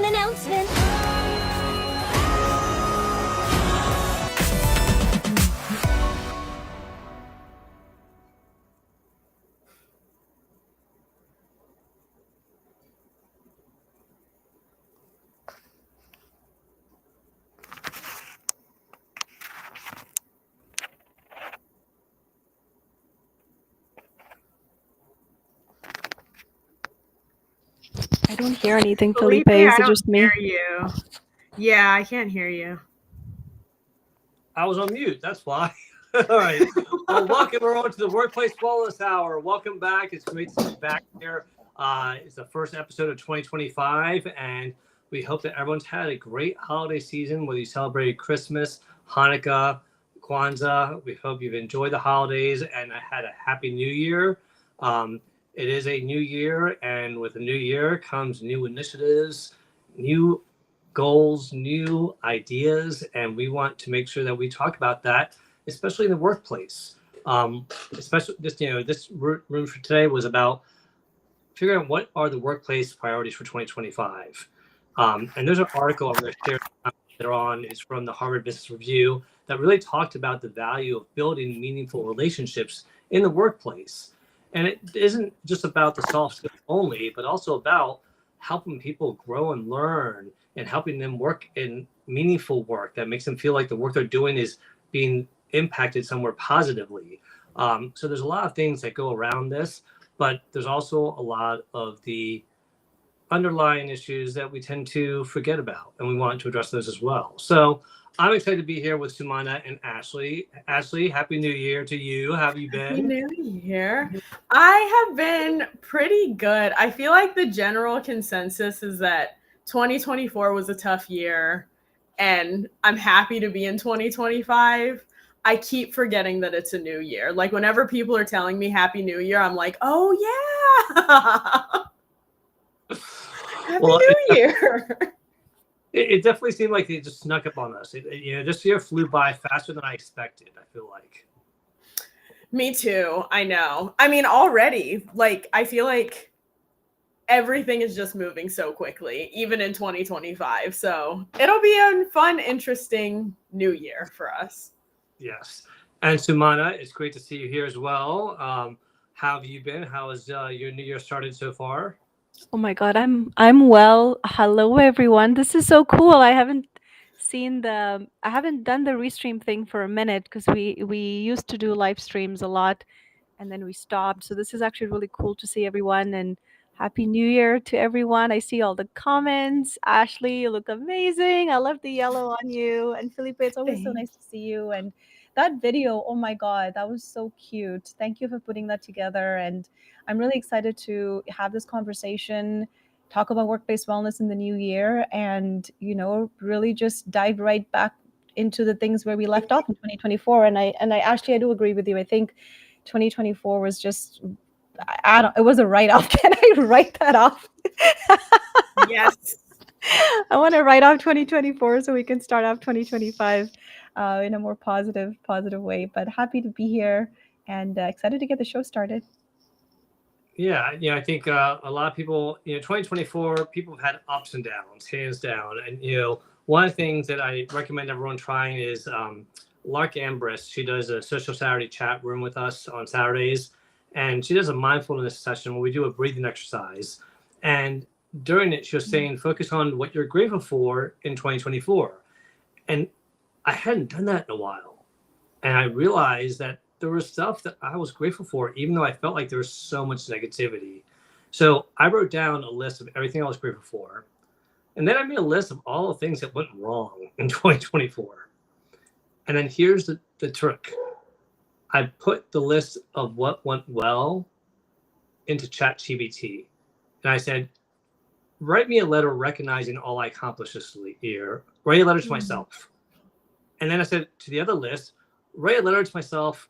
an announcement. I don't hear anything, Felipe, Felipe. Is I it don't just me? hear you. Yeah, I can't hear you. I was on mute. That's why. All right. Well, welcome everyone to the Workplace Wellness Hour. Welcome back. It's great to be back here. It's the first episode of 2025, and we hope that everyone's had a great holiday season, whether you celebrated Christmas, Hanukkah, Kwanzaa. We hope you've enjoyed the holidays and had a happy new year. It is a new year, and with a new year comes new initiatives, new goals, new ideas, and we want to make sure that we talk about that, especially in the workplace. Especially just, this room for today was about figuring out what are the workplace priorities for 2025. And there's an article I'm going to share later on. It's from the Harvard Business Review that really talked about the value of building meaningful relationships in the workplace. And it isn't just about the soft skills only, but also about helping people grow and learn and helping them work in meaningful work that makes them feel like the work they're doing is being impacted somewhere positively. So there's a lot of things that go around this, but there's also a lot of the underlying issues that we tend to forget about, and we want to address those as well. So I'm excited to be here with Sumana and Ashley. Ashley, Happy New Year to you. How have you been? Happy New Year. I have been pretty good. I feel like the general consensus is that 2024 was a tough year, and I'm happy to be in 2025. I keep forgetting that it's a new year. Like whenever people are telling me Happy New Year, I'm like, oh yeah. Happy New Year. It definitely seemed like it just snuck up on us. This year flew by faster than I expected, I feel like. Me too. I know. I mean, already, like, I feel like everything is just moving so quickly, even in 2025. So it'll be a fun, interesting new year for us. Yes. And Sumana, it's great to see you here as well. How have you been? How has your new year started so far? Oh my God, I'm well. Hello everyone. This is so cool. I haven't done the restream thing for a minute because we used to do live streams a lot and then we stopped. So this is actually really cool to see everyone, and Happy New Year to everyone. I see all the comments. Ashley, you look amazing. I love the yellow on you. And Felipe, it's always so nice to see you. And that video, oh my God, that was so cute. Thank you for putting that together. And I'm really excited to have this conversation, talk about work-based wellness in the new year, and really just dive right back into the things where we left off in 2024. And I actually I do agree with you. I think 2024 was just it was a write-off. Can I write that off? Yes. I want to write off 2024 so we can start off 2025 in a more positive way. But happy to be here and excited to get the show started. Yeah, I think a lot of people, 2024, people have had ups and downs, hands down. And, one of the things that I recommend everyone trying is Lark Ambrose. She does a Social Saturday chat room with us on Saturdays, and she does a mindfulness session where we do a breathing exercise. And during it, she was saying, focus on what you're grateful for in 2024. And I hadn't done that in a while. And I realized that there was stuff that I was grateful for, even though I felt like there was so much negativity. So I wrote down a list of everything I was grateful for. And then I made a list of all the things that went wrong in 2024. And then here's the trick. I put the list of what went well into ChatGPT. And I said, write me a letter recognizing all I accomplished this year. Write a letter to myself. And then I said to the other list, write a letter to myself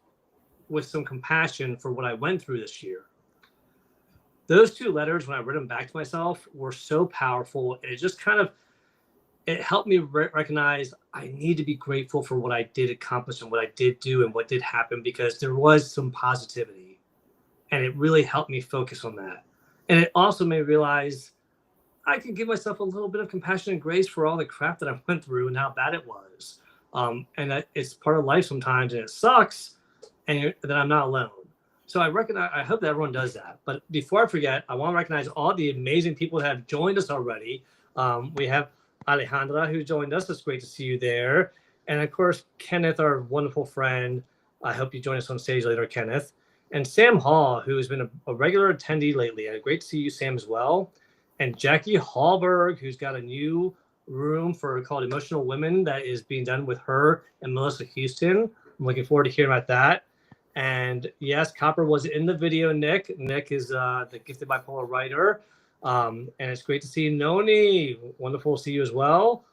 with some compassion for what I went through this year. Those two letters, when I read them back to myself, were so powerful. And it just it helped me recognize I need to be grateful for what I did accomplish and what I did do and what did happen, because there was some positivity. And it really helped me focus on that. And it also made me realize I can give myself a little bit of compassion and grace for all the crap that I went through and how bad it was. And that it's part of life sometimes, and it sucks, and that I'm not alone. So I hope that everyone does that. But before I forget, I want to recognize all the amazing people that have joined us already. We have Alejandra, who joined us. It's great to see you there. And of course, Kenneth, our wonderful friend. I hope you join us on stage later, Kenneth. And Sam Hall, who has been a regular attendee lately. Great to see you, Sam, as well. And Jackie Hallberg, who's got a new room called Emotional Women that is being done with her and Melissa Houston. I'm looking forward to hearing about that. And yes, Copper was in the video, Nick. Nick is the gifted bipolar writer. And it's great to see you, Noni. Wonderful to see you as well.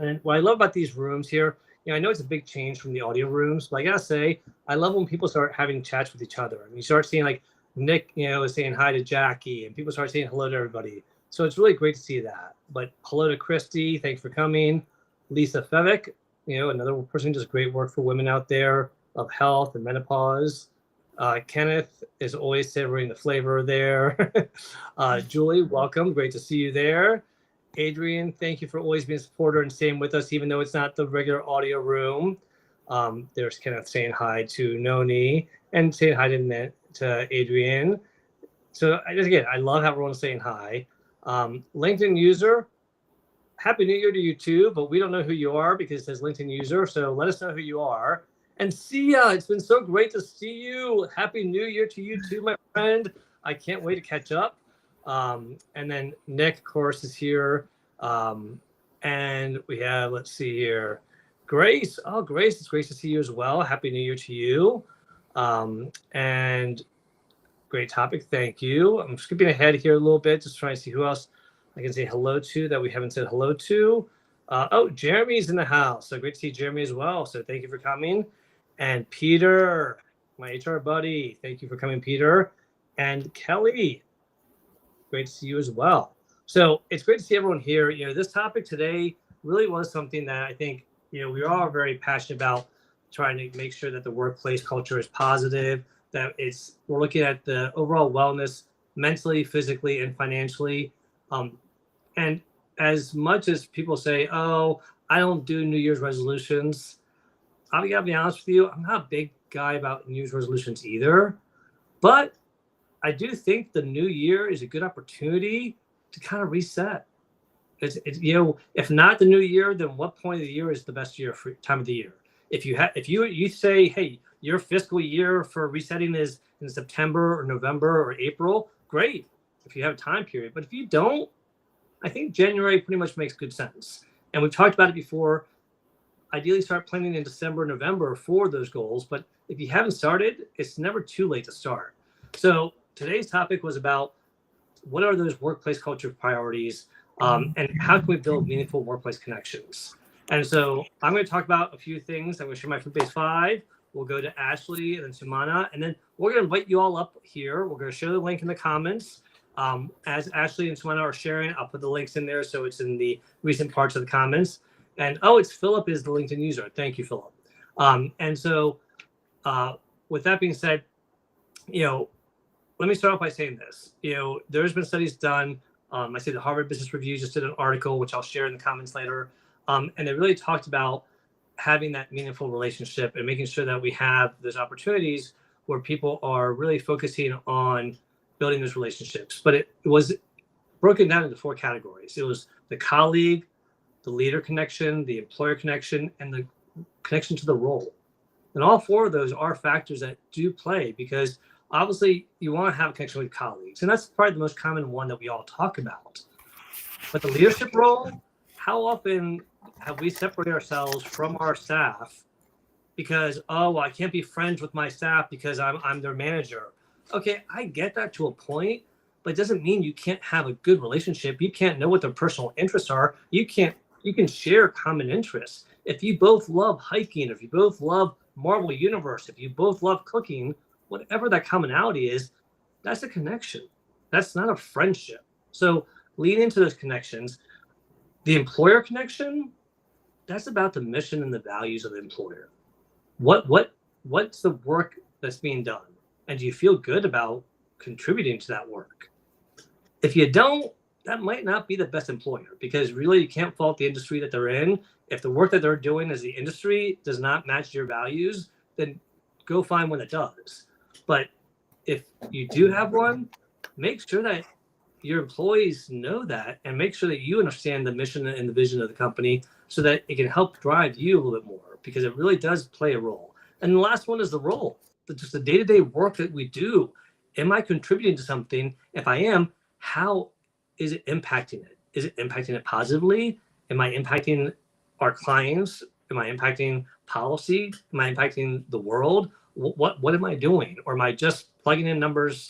And what I love about these rooms here, I know it's a big change from the audio rooms, but I gotta say, I love when people start having chats with each other. And you start seeing like Nick, is saying hi to Jackie, and people start saying hello to everybody. So it's really great to see that. But hello to Christy, thanks for coming. Lisa Fevick, another person who does great work for women out there of health and menopause. Kenneth is always savoring the flavor there. Julie, welcome, great to see you there. Adrian, thank you for always being a supporter and staying with us, even though it's not the regular audio room. There's Kenneth saying hi to Noni and saying hi to Adrian. So again, I love how everyone's saying hi. LinkedIn user, Happy New Year to you too, but we don't know who you are because it says LinkedIn user. So let us know who you are. And Sia, it's been so great to see you. Happy New Year to you too, my friend. I can't wait to catch up. And then Nick, of course, is here. And we have, let's see here, Grace. Oh, Grace, it's great to see you as well. Happy New Year to you. And great topic. Thank you. I'm skipping ahead here a little bit, just trying to see who else I can say hello to that we haven't said hello to. Jeremy's in the house. So great to see Jeremy as well. So thank you for coming. And Peter, my HR buddy, thank you for coming, Peter. And Kelly, great to see you as well. So it's great to see everyone here. This topic today really was something that I think, we are very passionate about, trying to make sure that the workplace culture is positive, that we're looking at the overall wellness mentally, physically, and financially. And as much as people say, oh, I don't do New Year's resolutions, I gotta be honest with you, I'm not a big guy about New Year's resolutions either. But I do think the new year is a good opportunity to kind of reset. It's if not the new year, then what point of the year is the best time of the year? If you say, hey, your fiscal year for resetting is in September or November or April, great. If you have a time period, but if you don't, I think January pretty much makes good sense. And we've talked about it before. Ideally, start planning in December, November for those goals. But if you haven't started, it's never too late to start. So today's topic was about what are those workplace culture priorities, and how can we build meaningful workplace connections? And so I'm going to talk about a few things. I'm going to share my Felipe 5. We'll go to Ashley and then Sumana, and then we're going to invite you all up here. We're going to share the link in the comments. As Ashley and Sumana are sharing, I'll put the links in there so it's in the recent parts of the comments. And it's Philip is the LinkedIn user. Thank you, Philip. And so with that being said, let me start off by saying this. There's been studies done. I see the Harvard Business Review just did an article, which I'll share in the comments later. And they really talked about having that meaningful relationship and making sure that we have those opportunities where people are really focusing on building those relationships. But it was broken down into 4 categories. It was the colleague, the leader connection, the employer connection, and the connection to the role. And all 4 of those are factors that do play, because obviously you want to have a connection with colleagues. And that's probably the most common one that we all talk about. But the leadership role, how often have we separated ourselves from our staff because, I can't be friends with my staff because I'm their manager. Okay, I get that to a point, but it doesn't mean you can't have a good relationship. You can't know what their personal interests are. You can share common interests. If you both love hiking, if you both love Marvel Universe, if you both love cooking, whatever that commonality is, that's a connection. That's not a friendship. So lean into those connections. The employer connection, that's about the mission and the values of the employer. What's the work that's being done? And do you feel good about contributing to that work? If you don't, that might not be the best employer, because really you can't fault the industry that they're in. If the work that they're doing as the industry does not match your values, then go find one that does. But if you do have one, make sure that your employees know that, and make sure that you understand the mission and the vision of the company so that it can help drive you a little bit more, because it really does play a role. And the last one is the role, just the day-to-day work that we do. Am I contributing to something? If I am, how is it impacting it? Is it impacting it positively? Am I impacting our clients? Am I impacting policy? Am I impacting the world? What am I doing? Or am I just plugging in numbers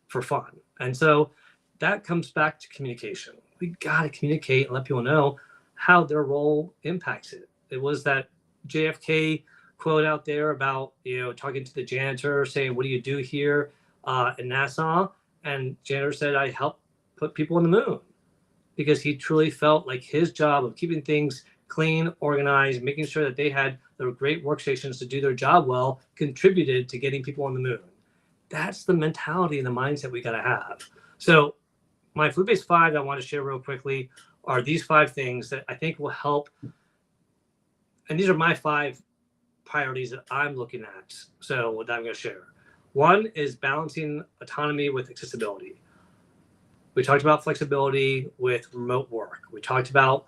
for fun? And so that comes back to communication. We got to communicate and let people know how their role impacts it. It was that JFK quote out there about, talking to the janitor, saying, "What do you do here in Nassau?" And janitor said, "I help put people on the moon," because he truly felt like his job of keeping things clean, organized, making sure that they had the great workstations to do their job well, contributed to getting people on the moon. That's the mentality and the mindset we got to have. So my Felipe's 5 that I want to share real quickly are these 5 things that I think will help. And these are my 5 priorities that I'm looking at. So that I'm going to share. One is balancing autonomy with accessibility. We talked about flexibility with remote work. We talked about,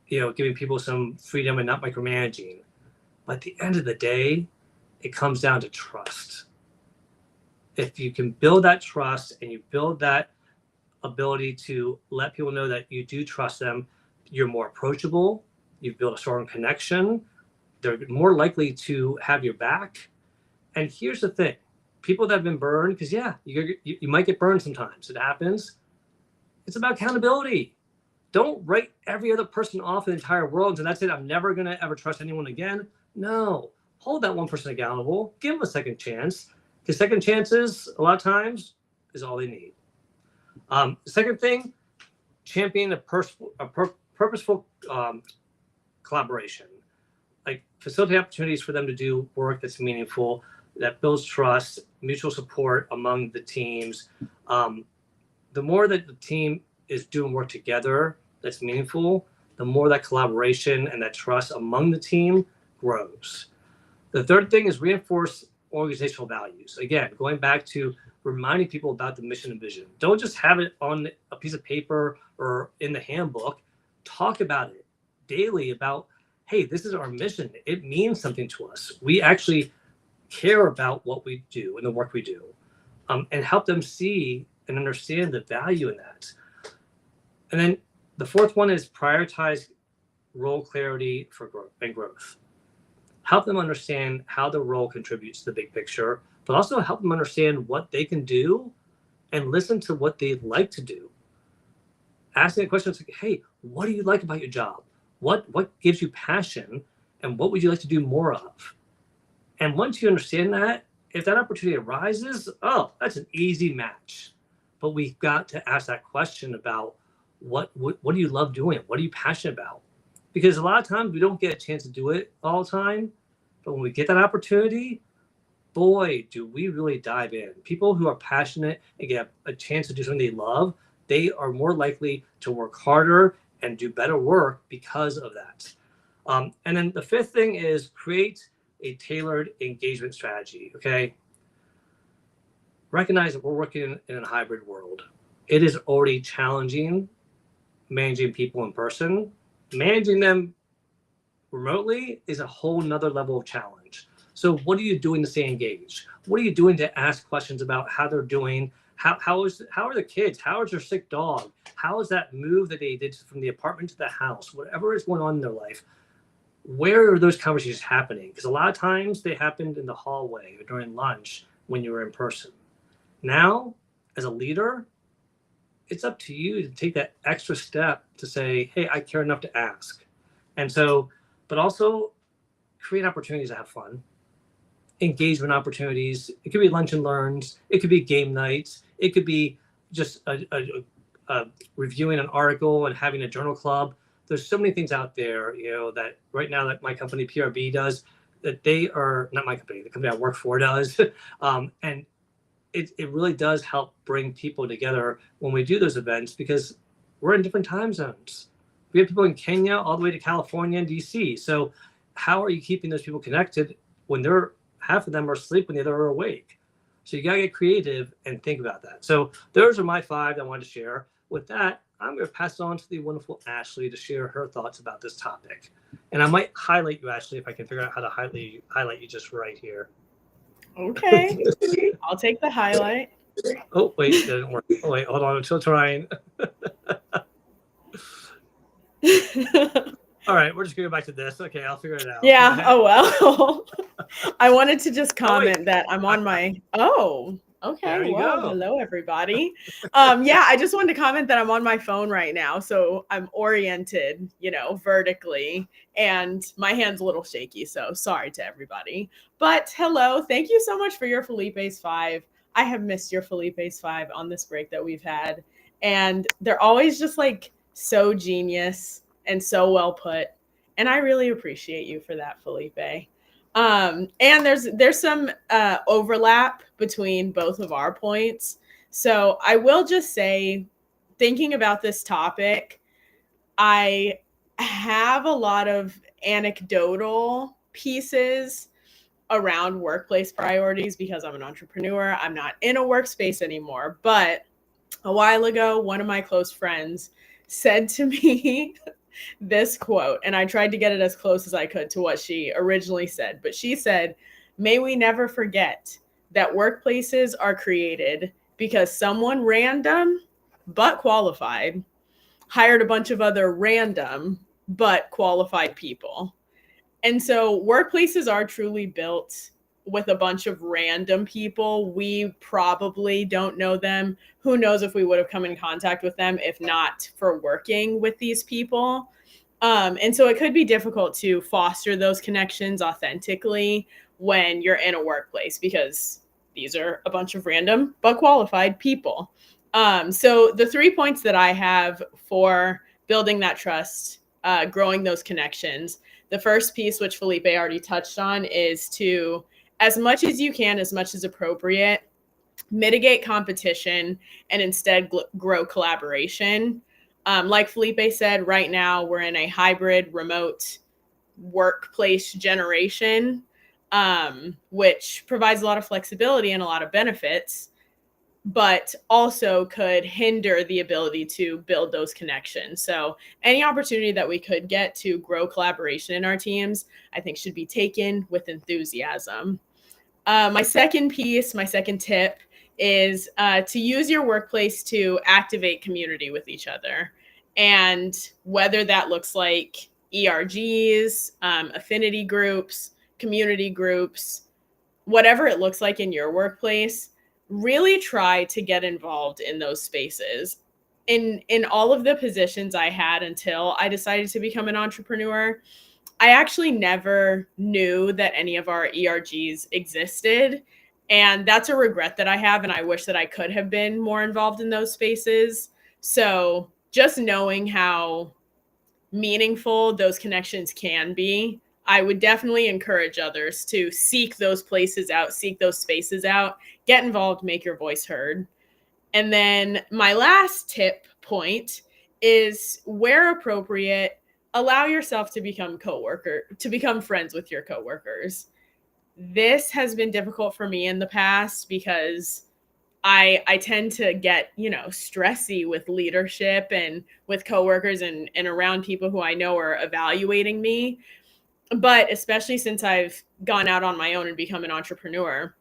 giving people some freedom and not micromanaging. But at the end of the day, it comes down to trust. If you can build that trust and you build that ability to let people know that you do trust them, you're more approachable, you've built a strong connection, they're more likely to have your back. And here's the thing, people that have been burned, because you might get burned sometimes, it happens. It's about accountability. Don't write every other person off in the entire world and say, "That's it, I'm never going to ever trust anyone again." No, hold that one person accountable, give them a second chance, because second chances a lot of times is all they need. The second thing, champion a purposeful collaboration. Like, facilitate opportunities for them to do work that's meaningful, that builds trust, mutual support among the teams. The more that the team is doing work together that's meaningful, the more that collaboration and that trust among the team grows. The third thing is reinforce organizational values. Again, going back to reminding people about the mission and vision. Don't just have it on a piece of paper or in the handbook. Talk about it daily about, hey, this is our mission. It means something to us. We actually care about what we do and the work we do, and help them see and understand the value in that. And then the fourth one is prioritize role clarity for growth. Help them understand how the role contributes to the big picture, but also help them understand what they can do and listen to what they like to do. Asking questions like, "Hey, what do you like about your job? What gives you passion, and what would you like to do more of?" And once you understand that, if that opportunity arises, that's an easy match. But we've got to ask that question about what do you love doing? What are you passionate about? Because a lot of times we don't get a chance to do it all the time. But when we get that opportunity, boy, do we really dive in. People who are passionate and get a chance to do something they love, they are more likely to work harder and do better work because of that. And then the fifth thing is create a tailored engagement strategy, okay? Recognize that we're working in a hybrid world. It is already challenging managing people in person. Managing them remotely is a whole nother level of challenge. So what are you doing to stay engaged? What are you doing to ask questions about how they're doing? How are the kids? How is their sick dog? How is that move that they did from the apartment to the house? Whatever is going on in their life, where are those conversations happening? Because a lot of times they happened in the hallway or during lunch when you were in person. Now, as a leader, it's up to you to take that extra step to say, "Hey, I care enough to ask." And so, but also create opportunities to have fun, engagement opportunities. It could be lunch and learns. It could be game nights. It could be just reviewing an article and having a journal club. There's so many things out there, that right now that my company PRB does, that they are not my company, the company I work for does. And it really does help bring people together when we do those events, because we're in different time zones. We have people in Kenya all the way to California and DC. So how are you keeping those people connected when half of them are asleep when the other are awake? So you got to get creative and think about that. So those are my 5 that I wanted to share. With that, I'm going to pass it on to the wonderful Ashley to share her thoughts about this topic. And I might highlight you, Ashley, if I can figure out how to highlight you just right here. Okay. I'll take the highlight. Oh, wait, it didn't work. Oh, wait, hold on. I'm still trying. All right, we're just going to go back to this. Okay, I'll figure it out. Yeah. Oh, well. I wanted to just comment wait. that I'm on my. Oh, okay. There you Well, go. hello, everybody. Yeah, I just wanted to comment that I'm on my phone right now. So I'm oriented, vertically, and my hand's a little shaky. So sorry to everybody. But hello. Thank you so much for your Felipe's 5. I have missed your Felipe's 5 on this break that we've had. And they're always just like so genius and so well put. And I really appreciate you for that, Felipe. And there's some overlap between both of our points. So I will just say, thinking about this topic, I have a lot of anecdotal pieces around workplace priorities because I'm an entrepreneur. I'm not in a workspace anymore. But a while ago, one of my close friends said to me this quote, and I tried to get it as close as I could to what she originally said. But she said, "May we never forget that workplaces are created because someone random but qualified hired a bunch of other random but qualified people." And so workplaces are truly built with a bunch of random people. We probably don't know them. Who knows if we would have come in contact with them if not for working with these people. And so it could be difficult to foster those connections authentically when you're in a workplace because these are a bunch of random but qualified people. So the 3 points that I have for building that trust, growing those connections, the first piece, which Felipe already touched on, is to, as much as you can, as much as appropriate, mitigate competition and instead grow collaboration. Like Felipe said, right now we're in a hybrid remote workplace generation, which provides a lot of flexibility and a lot of benefits, but also could hinder the ability to build those connections. So any opportunity that we could get to grow collaboration in our teams, I think should be taken with enthusiasm. My second tip is to use your workplace to activate community with each other. And whether that looks like ERGs, affinity groups, community groups, whatever it looks like in your workplace, really try to get involved in those spaces. In all of the positions I had until I decided to become an entrepreneur, I actually never knew that any of our ERGs existed. And that's a regret that I have. And I wish that I could have been more involved in those spaces. So just knowing how meaningful those connections can be, I would definitely encourage others to seek those places out, seek those spaces out, get involved, make your voice heard. And then my last point is, where appropriate, allow yourself to become friends with your coworkers. This has been difficult for me in the past because I tend to get, stressy with leadership and with coworkers and around people who I know are evaluating me. But especially since I've gone out on my own and become an entrepreneur,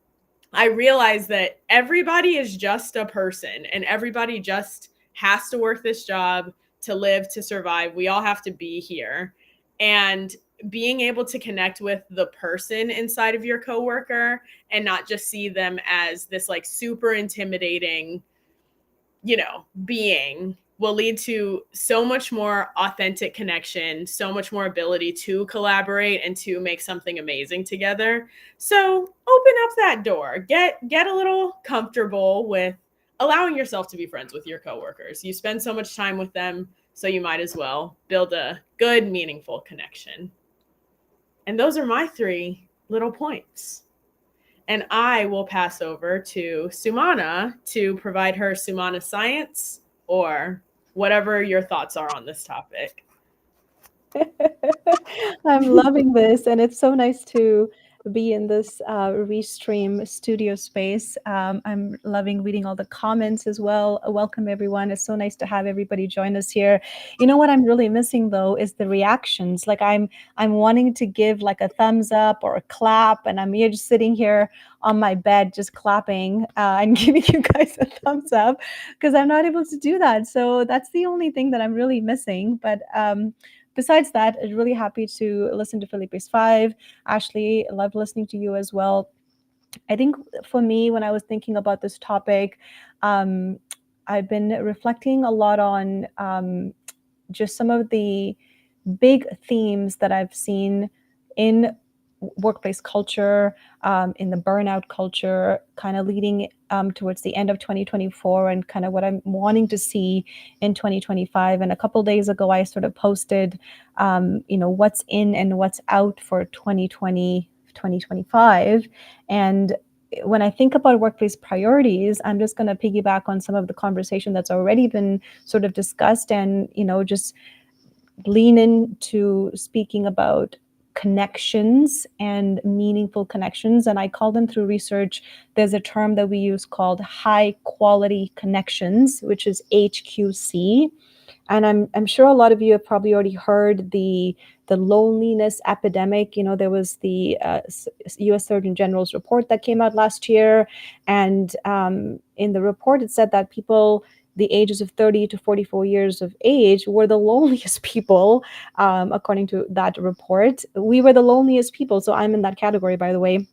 I realize that everybody is just a person and everybody just has to work this job to live, to survive. We all have to be here. And being able to connect with the person inside of your coworker and not just see them as this like super intimidating, being will lead to so much more authentic connection, so much more ability to collaborate and to make something amazing together. So open up that door, get a little comfortable with allowing yourself to be friends with your coworkers. You spend so much time with them, so you might as well build a good, meaningful connection. And those are my 3 little points. And I will pass over to Sumana to provide her Sumana science or whatever your thoughts are on this topic. I'm loving this, and it's so nice to be in this Restream studio space. I'm loving reading all the comments as well. Welcome, everyone. It's so nice to have everybody join us here. You know what I'm really missing though is the reactions. Like I'm wanting to give like a thumbs up or a clap, and I'm here just sitting here on my bed just clapping and giving you guys a thumbs up because I'm not able to do that. So that's the only thing that I'm really missing. But besides that, I'm really happy to listen to Felipe's Five. Ashley, love listening to you as well. I think for me, when I was thinking about this topic, um, I've been reflecting a lot on just some of the big themes that I've seen in workplace culture, in the burnout culture, kind of leading towards the end of 2024 and kind of what I'm wanting to see in 2025. And a couple of days ago, I sort of posted, what's in and what's out for 2020, 2025. And when I think about workplace priorities, I'm just going to piggyback on some of the conversation that's already been sort of discussed and, just lean into speaking about connections and meaningful connections. And I call them through research. There's a term that we use called high quality connections, which is HQC. And I'm sure a lot of you have probably already heard the loneliness epidemic. There was the U.S. Surgeon General's report that came out last year, and in the report it said that people the ages of 30 to 44 years of age were the loneliest people, according to that report. We were the loneliest people, so I'm in that category, by the way.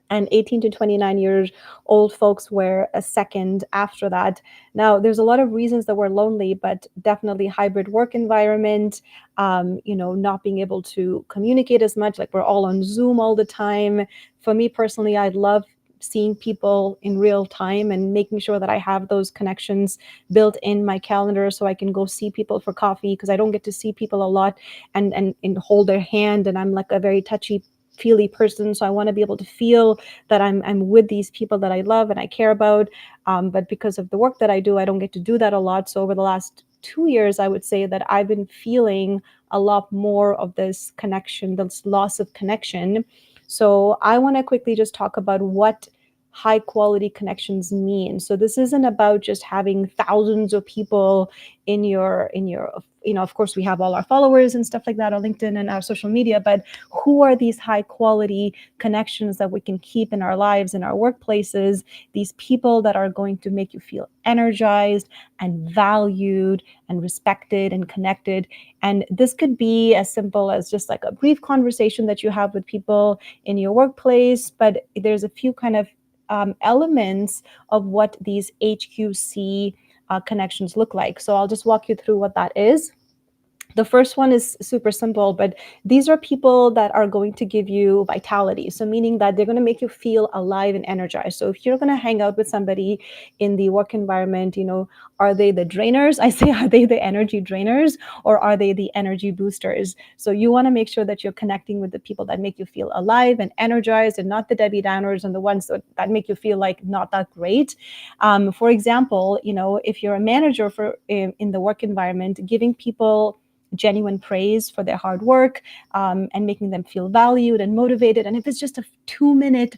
And 18 to 29 years old folks were a second after that. Now, there's a lot of reasons that we're lonely, but definitely hybrid work environment, not being able to communicate as much, like we're all on Zoom all the time. For me personally, I love seeing people in real time and making sure that I have those connections built in my calendar so I can go see people for coffee, because I don't get to see people a lot and hold their hand, and I'm like a very touchy feely person, so I want to be able to feel that I'm with these people that I love and I care about, but because of the work that I do, I don't get to do that a lot. So over the last 2 years, I would say that I've been feeling a lot more of this connection, this loss of connection. So I want to quickly just talk about what high quality connections mean. So this isn't about just having thousands of people in your of course we have all our followers and stuff like that on LinkedIn and our social media, but who are these high quality connections that we can keep in our lives, in our workplaces, these people that are going to make you feel energized and valued and respected and connected. And this could be as simple as just like a brief conversation that you have with people in your workplace, but there's a few kind of elements of what these HQC connections look like. So I'll just walk you through what that is. The first one is super simple, but these are people that are going to give you vitality. So meaning that they're going to make you feel alive and energized. So if you're going to hang out with somebody in the work environment, are they the drainers? I say, are they the energy drainers or are they the energy boosters? So you want to make sure that you're connecting with the people that make you feel alive and energized, and not the Debbie Downers and the ones that make you feel like not that great. For example, if you're a manager in the work environment, giving people genuine praise for their hard work, and making them feel valued and motivated. And if it's just a 2-minute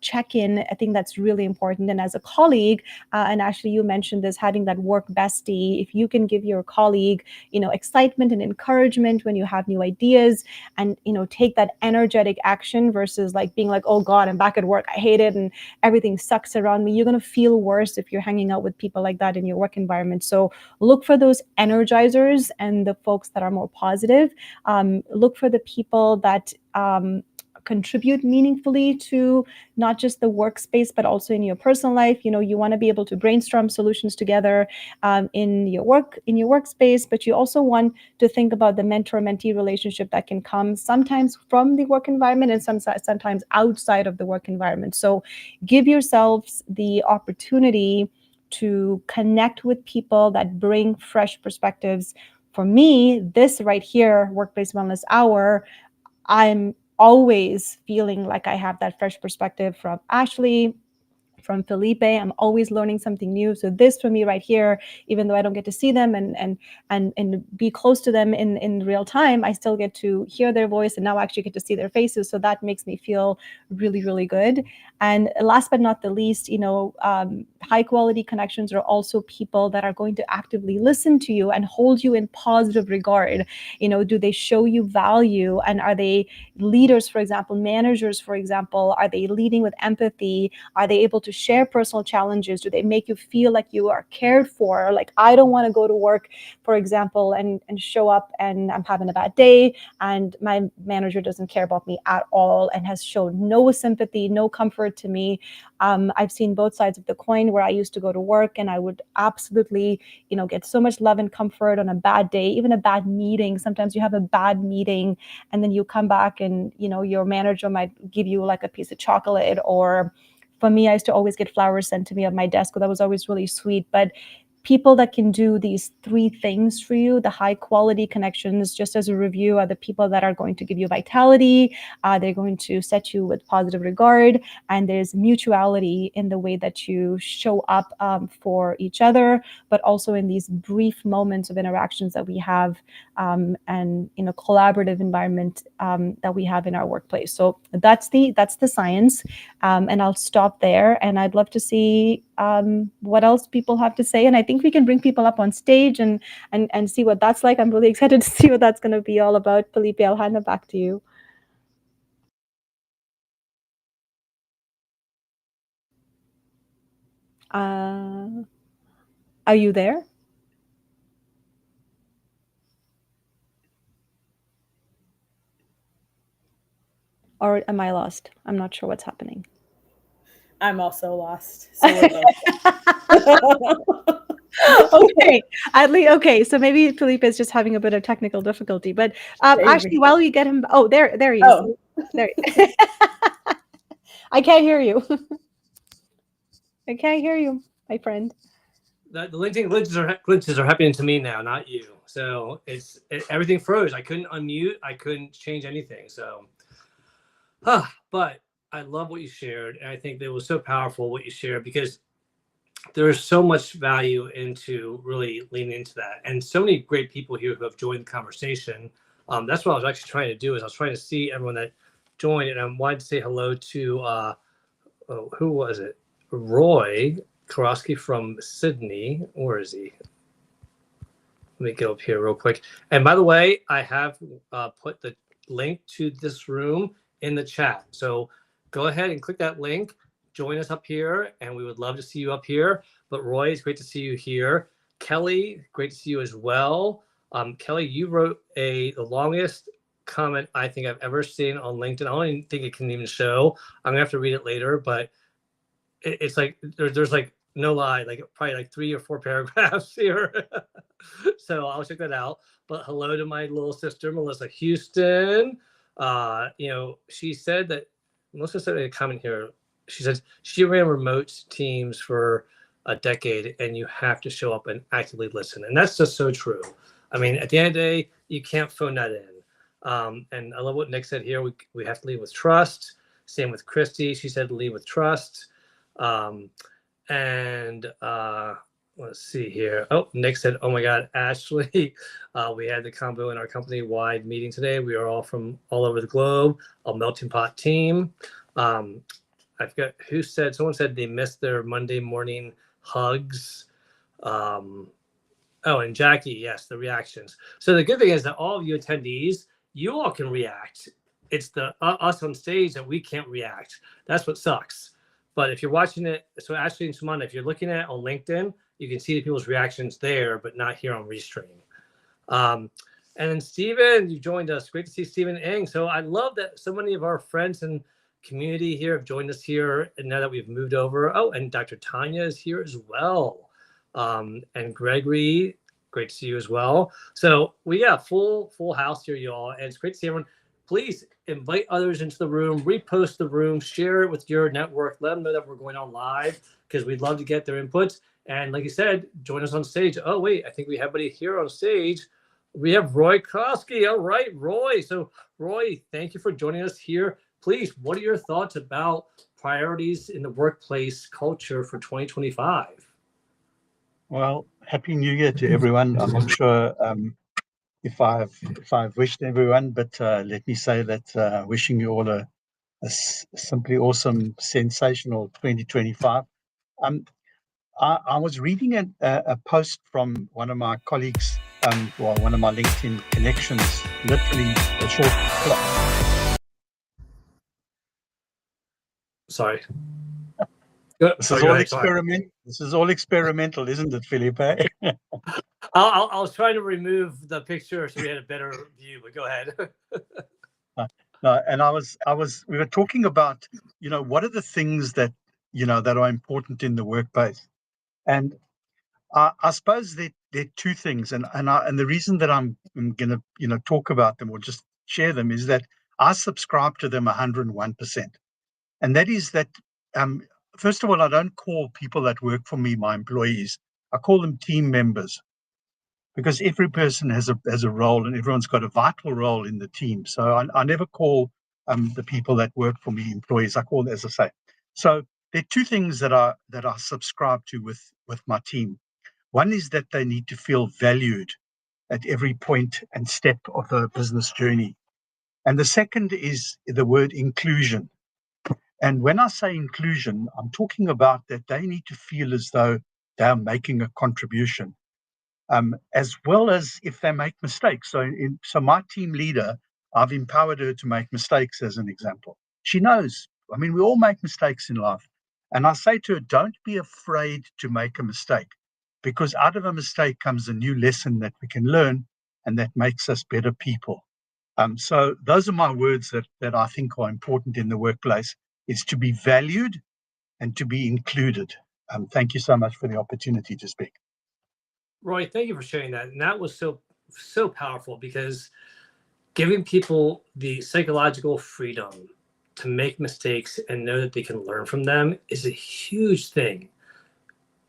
check-in, I think that's really important. And as a colleague, and Ashley, you mentioned this, having that work bestie, if you can give your colleague, excitement and encouragement when you have new ideas, and, take that energetic action versus like being like, oh God, I'm back at work, I hate it, and everything sucks around me. You're going to feel worse if you're hanging out with people like that in your work environment. So look for those energizers and the folks that are more positive. Look for the people that contribute meaningfully to not just the workspace, but also in your personal life. You want to be able to brainstorm solutions together in your workspace, but you also want to think about the mentor-mentee relationship that can come sometimes from the work environment and sometimes outside of the work environment. So give yourselves the opportunity to connect with people that bring fresh perspectives. For me, this right here, Workplace Wellness Hour, I'm always feeling like I have that fresh perspective from Ashley, from Felipe. I'm always learning something new. So this for me right here, even though I don't get to see them and be close to them in real time, I still get to hear their voice and now actually get to see their faces. So that makes me feel really, really good. And last but not the least, high quality connections are also people that are going to actively listen to you and hold you in positive regard. Do they show you value, and are they leaders, for example, managers, for example? Are they leading with empathy? Are they able to share personal challenges? Do they make you feel like you are cared for? Like, I don't want to go to work, for example, and show up and I'm having a bad day and my manager doesn't care about me at all and has shown no sympathy, no comfort to me. I've seen both sides of the coin, where I used to go to work and I would absolutely, get so much love and comfort on a bad day, even a bad meeting. Sometimes you have a bad meeting and then you come back and, your manager might give you like a piece of chocolate, or for me, I used to always get flowers sent to me on my desk. That was always really sweet. But people that can do these three things for you, the high quality connections, just as a review, are the people that are going to give you vitality. They're going to set you with positive regard, and there's mutuality in the way that you show up for each other, but also in these brief moments of interactions that we have, and in a collaborative environment that we have in our workplace. So that's the science, and I'll stop there. And I'd love to see what else people have to say. And I think we can bring people up on stage and see what that's like. I'm really excited to see what that's going to be all about. Felipe, I'll hand it back to you. Are you there? Or am I lost? I'm not sure what's happening. I'm also lost. So we're both. Okay, okay. So maybe Felipe is just having a bit of technical difficulty. But actually, while we get him, there he is. Oh. There. I can't hear you. I can't hear you, my friend. The LinkedIn glitches are happening to me now, not you. So everything froze. I couldn't unmute. I couldn't change anything. So, but I love what you shared, and I think that it was so powerful what you shared, because there is so much value into really leaning into that, and so many great people here who have joined the conversation. That's what I was actually trying to do. Is I was trying to see everyone that joined, and I wanted to say hello to who was it? Roy Karosky from Sydney. Where is he? Let me go up here real quick. And by the way, I have put the link to this room in the chat. So go ahead and click that link. Join us up here, and we would love to see you up here. But Roy, it's great to see you here. Kelly, great to see you as well. Kelly, you wrote the longest comment I think I've ever seen on LinkedIn. I don't even think it can even show. I'm gonna have to read it later, but it's like there's like no lie, like probably like 3 or 4 paragraphs here. So I'll check that out. But hello to my little sister, Melissa Houston. She said that Melissa said in a comment here. She says she ran remote teams for a decade, and you have to show up and actively listen. And that's just so true. I mean, at the end of the day, you can't phone that in. And I love what Nick said here. We have to lead with trust. Same with Christy. She said lead with trust. Let's see here. Oh, Nick said, oh my God, Ashley, we had the combo in our company-wide meeting today. We are all from all over the globe, a melting pot team. I forgot who said, someone said they missed their Monday morning hugs. And Jackie, yes, the reactions. So the good thing is that all of you attendees, you all can react. It's the us on stage that we can't react. That's what sucks. But if you're watching it, so Ashley and Sumana, if you're looking at it on LinkedIn, you can see the people's reactions there, but not here on Restream. And then Stephen, you joined us. Great to see Stephen Eng. So I love that so many of our friends and community here have joined us here, and now that we've moved over. Oh, and Dr. Tanya is here as well. And Gregory, great to see you as well. So we got full house here, y'all, and it's great to see everyone. Please invite others into the room, repost the room, share it with your network, let them know that we're going on live, because we'd love to get their inputs. And like you said, join us on stage. Oh, wait, I think we have somebody here on stage. We have Roy Krosky. All right, Roy. So Roy, thank you for joining us here. Please, what are your thoughts about priorities in the workplace culture for 2025. Well, Happy New Year to everyone. I'm not sure if I've wished everyone, but let me say that wishing you all a simply awesome, sensational 2025. I was reading a post from one of my colleagues, well, one of my LinkedIn connections, literally a short. Sorry. This is all experimental, isn't it, Felipe? I was trying to remove the picture so we had a better view, but go ahead. No, and we were talking about, what are the things that, that are important in the workplace. And I suppose there are two things, and the reason that I'm going to, talk about them or just share them is that I subscribe to them 101%. And that is that, first of all, I don't call people that work for me my employees. I call them team members, because every person has a role, and everyone's got a vital role in the team. So I never call the people that work for me employees. I call them, as I say. So there are two things that I subscribe to with my team. One is that they need to feel valued at every point and step of the business journey. And the second is the word inclusion. And when I say inclusion, I'm talking about that they need to feel as though they're making a contribution, as well as if they make mistakes. So my team leader, I've empowered her to make mistakes, as an example. She knows. I mean, we all make mistakes in life. And I say to her, don't be afraid to make a mistake, because out of a mistake comes a new lesson that we can learn, and that makes us better people. So those are my words that I think are important in the workplace. It's to be valued and to be included. Thank you so much for the opportunity to speak. Roy, thank you for sharing that. And that was so powerful, because giving people the psychological freedom to make mistakes and know that they can learn from them is a huge thing.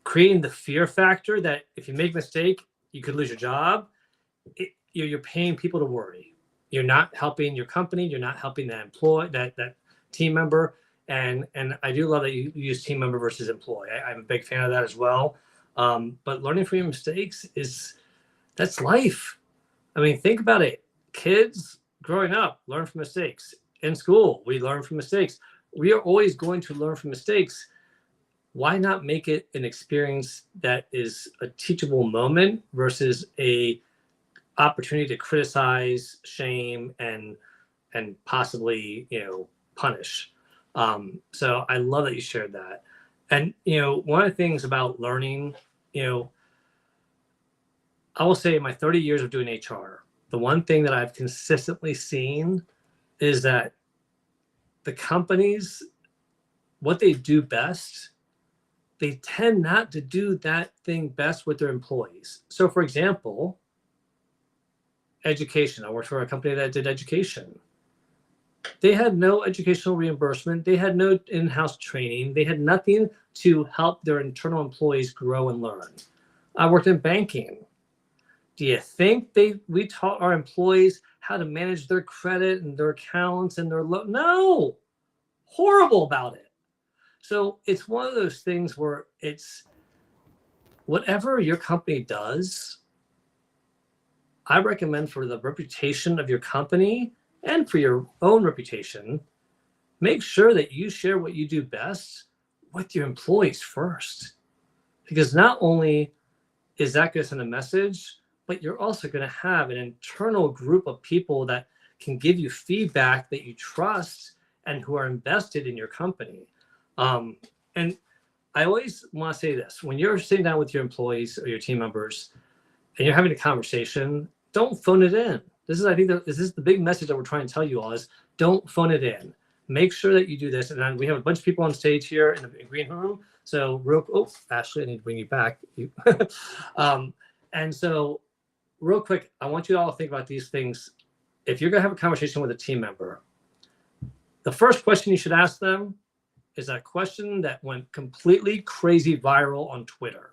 Creating the fear factor that if you make a mistake, you could lose your job, you're paying people to worry. You're not helping your company. You're not helping that team member. And I do love that you use team member versus employee. I'm a big fan of that as well. But learning from your mistakes that's life. I mean, think about it. Kids growing up learn from mistakes. In school, we learn from mistakes. We are always going to learn from mistakes. Why not make it an experience that is a teachable moment versus a opportunity to criticize, shame, and possibly, punish? So I love that you shared that. And, one of the things about learning, I will say in my 30 years of doing HR, the one thing that I've consistently seen is that the companies, what they do best, they tend not to do that thing best with their employees. So for example, education. I worked for a company that did education. They had no educational reimbursement. They had no in-house training. They had nothing to help their internal employees grow and learn. I worked in banking. Do you think we taught our employees how to manage their credit and their accounts and their no, horrible about it. So it's one of those things where it's whatever your company does, I recommend for the reputation of your company and for your own reputation, make sure that you share what you do best with your employees first. Because not only is that going to send a message, but you're also going to have an internal group of people that can give you feedback that you trust and who are invested in your company. And I always want to say this, when you're sitting down with your employees or your team members and you're having a conversation, don't phone it in. I think this is the big message that we're trying to tell you all is don't phone it in. Make sure that you do this. And then we have a bunch of people on stage here in the green room. So Ashley, I need to bring you back. And so real quick, I want you all to think about these things. If you're going to have a conversation with a team member, the first question you should ask them is that question that went completely crazy viral on Twitter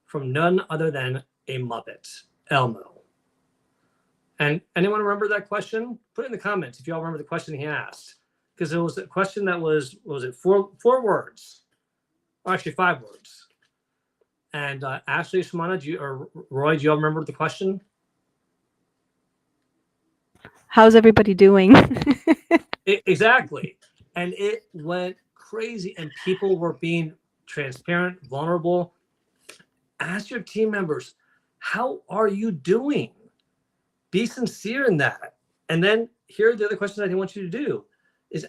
from none other than a Muppet, Elmo. And anyone remember that question? Put it in the comments if y'all remember the question he asked. because it was a question that was it four words, or actually 5 words. And Ashley, Sumana, or Roy, do you all remember the question? How's everybody doing? Exactly. And it went crazy, and people were being transparent, vulnerable. Ask your team members, how are you doing? Be sincere in that. And then here are the other questions I want you to do is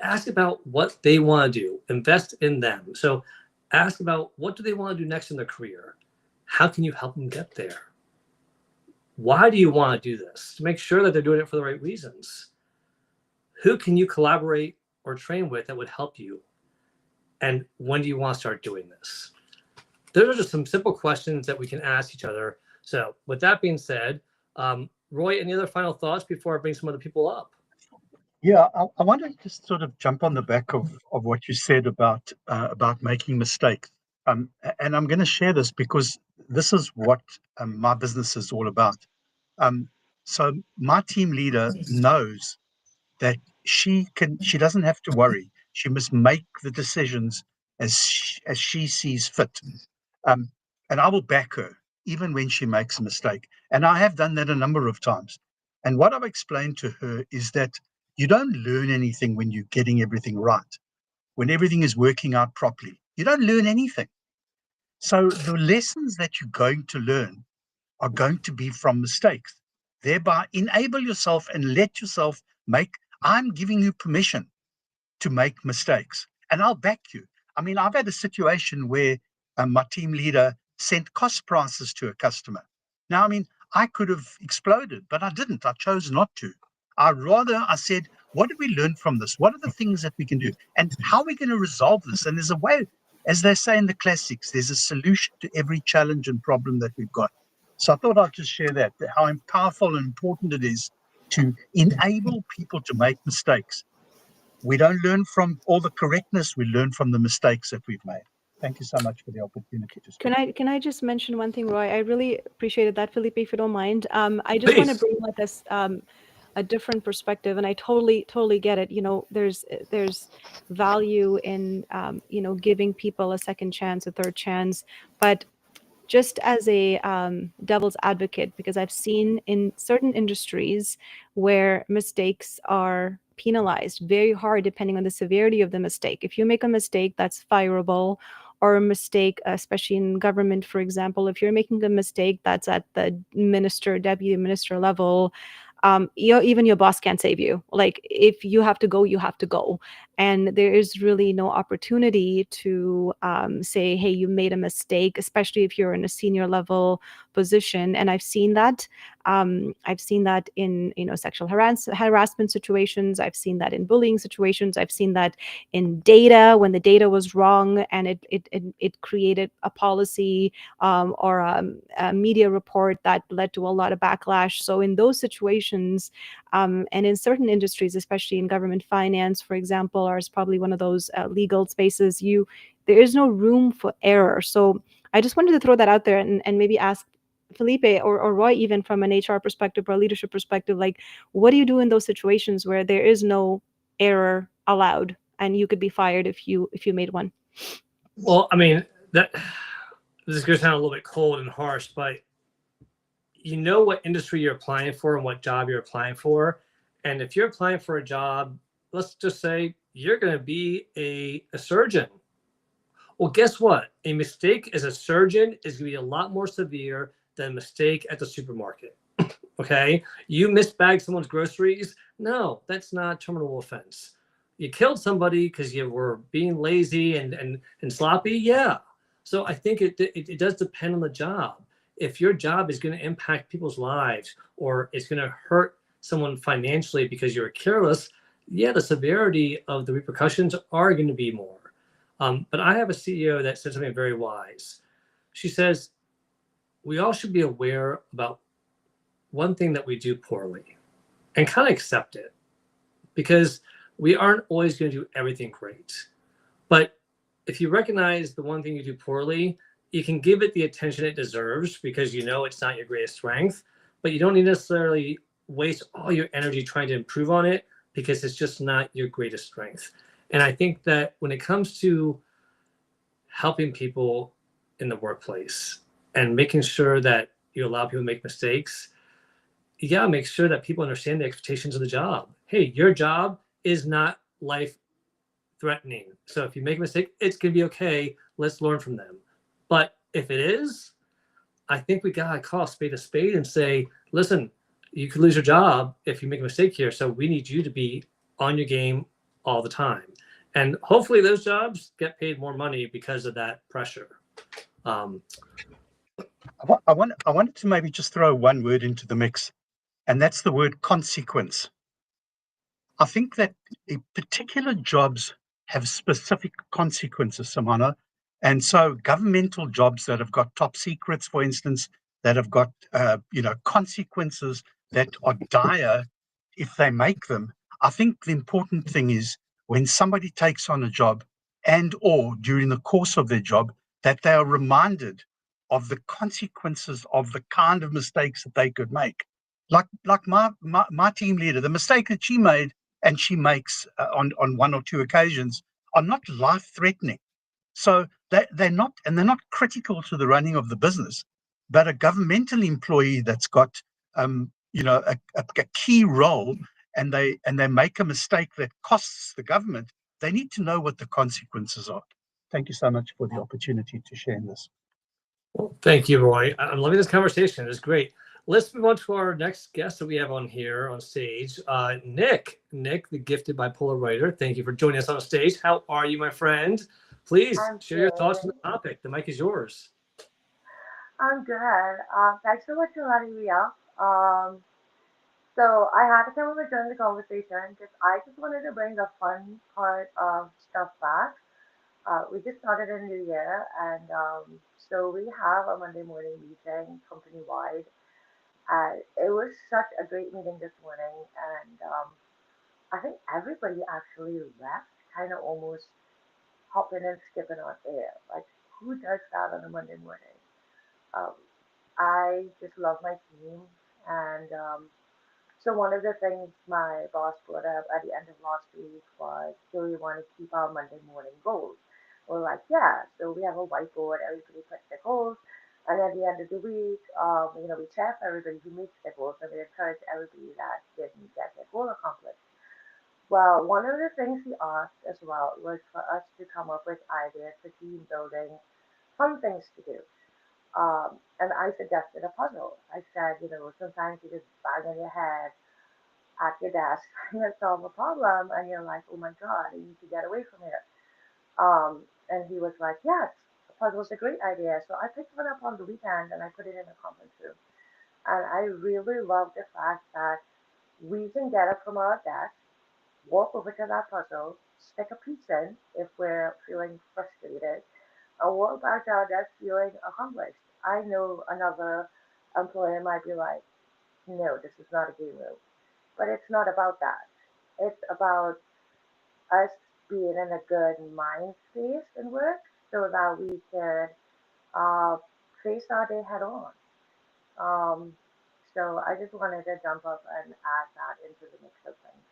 ask about what they want to do. Invest in them. So ask about what do they want to do next in their career? How can you help them get there? Why do you want to do this? To make sure that they're doing it for the right reasons. Who can you collaborate or train with that would help you? And when do you want to start doing this? Those are just some simple questions that we can ask each other. So with that being said, Roy, any other final thoughts before I bring some other people up? Yeah, I want to just sort of jump on the back of what you said about making mistakes. And I'm going to share this because this is what my business is all about. So my team leader knows that she doesn't have to worry. She must make the decisions as she sees fit. And I will back her even when she makes a mistake. And I have done that a number of times. And what I've explained to her is that you don't learn anything when you're getting everything right, when everything is working out properly. You don't learn anything. So the lessons that you're going to learn are going to be from mistakes. Thereby, enable yourself and let yourself make. I'm giving you permission to make mistakes, and I'll back you. I mean, I've had a situation where my team leader sent cost prices to a customer. Now, I mean, I could have exploded, but I didn't. I chose not to. I said, what did we learn from this? What are the things that we can do? And how are we going to resolve this? And there's a way, as they say in the classics, there's a solution to every challenge and problem that we've got. So I thought I'd just share that how powerful and important it is to enable people to make mistakes. We don't learn from all the correctness, we learn from the mistakes that we've made. Thank you so much for the opportunity to speak. Can I just mention one thing, Roy? I really appreciated that, Felipe, if you don't mind. I just want to bring like this a different perspective, and I totally get it. You know, there's value in giving people a second chance, a third chance, but just as a devil's advocate, because I've seen in certain industries where mistakes are penalized very hard depending on the severity of the mistake. If you make a mistake, that's fireable, or a mistake, especially in government, for example, if you're making a mistake that's at the minister, deputy minister level, even your boss can't save you. Like, if you have to go, you have to go. And there is really no opportunity to say, hey, you made a mistake, especially if you're in a senior level position. And I've seen that. I've seen that in sexual harassment situations. I've seen that in bullying situations. I've seen that in data, when the data was wrong and it created a policy or a media report that led to a lot of backlash. So in those situations, and in certain industries, especially in government finance, for example, or is probably one of those legal spaces, there is no room for error. So I just wanted to throw that out there and maybe ask Felipe or Roy, even from an HR perspective or a leadership perspective, like, what do you do in those situations where there is no error allowed and you could be fired if you made one? Well, I mean, this is going to sound a little bit cold and harsh, but you know what industry you're applying for and what job you're applying for. And if you're applying for a job, let's just say you're going to be a surgeon. Well, guess what? A mistake as a surgeon is going to be a lot more severe than a mistake at the supermarket. Okay? You misbagged someone's groceries. No, that's not a terminal offense. You killed somebody because you were being lazy and sloppy. Yeah. So I think it does depend on the job. If your job is going to impact people's lives or it's going to hurt someone financially because you're careless, yeah, the severity of the repercussions are going to be more. But I have a CEO that said something very wise. She says, we all should be aware about one thing that we do poorly and kind of accept it, because we aren't always going to do everything great. But if you recognize the one thing you do poorly, you can give it the attention it deserves because you know it's not your greatest strength, but you don't need necessarily waste all your energy trying to improve on it, because it's just not your greatest strength. And I think that when it comes to helping people in the workplace and making sure that you allow people to make mistakes, you gotta make sure that people understand the expectations of the job. Hey, your job is not life threatening. So if you make a mistake, it's gonna be okay. Let's learn from them. But if it is, I think we gotta call a spade and say, listen, you could lose your job if you make a mistake here. So we need you to be on your game all the time. And hopefully those jobs get paid more money because of that pressure. I wanted to maybe just throw one word into the mix, and that's the word consequence. I think that particular jobs have specific consequences, Sumana. And so governmental jobs that have got top secrets, for instance, that have got consequences that are dire if they make them. I think the important thing is when somebody takes on a job and or during the course of their job, that they are reminded of the consequences of the kind of mistakes that they could make. Like my team leader, the mistake that she made and she makes on one or two occasions are not life-threatening. So they're not critical to the running of the business. But a governmental employee that's got a key role and they make a mistake that costs the government, they need to know what the consequences are. Thank you so much for the opportunity to share in this. Well, thank you, Roy. I'm loving this conversation. It's great. Let's move on to our next guest that we have on here on stage, Nick, the gifted bipolar writer. Thank you for joining us on stage. How are you, my friend? Please share your thoughts on the topic. The mic is yours. I'm good. Thanks so much for letting me up. So I had to come over during the conversation because I just wanted to bring the fun part of stuff back. We just started a new year, and so we have a Monday morning meeting company-wide. It was such a great meeting this morning, and I think everybody actually left, kind of almost hopping and skipping on air. Like, who does that on a Monday morning? I just love my team, and so one of the things my boss brought up at the end of last week was, do we want to keep our Monday morning goals? We're like, yeah. So we have a whiteboard, everybody puts their goals, and at the end of the week, we check everybody who meets their goals, and we encourage everybody that didn't get their goal accomplished. Well, one of the things he asked as well was for us to come up with ideas for team building, fun things to do. And I suggested a puzzle. I said, sometimes you just bang on your head at your desk trying to solve a problem, and you're like, oh my God, I need to get away from here. And he was like, yes, a puzzle's a great idea. So I picked one up on the weekend and I put it in the conference room. And I really love the fact that we can get up from our desk, walk over to that puzzle, stick a piece in if we're feeling frustrated, and walk back to our desk feeling accomplished. I know another employer might be like, no, this is not a game room. But it's not about that. It's about us being in a good mind space and work so that we can face our day head on. So I just wanted to jump up and add that into the mix of things.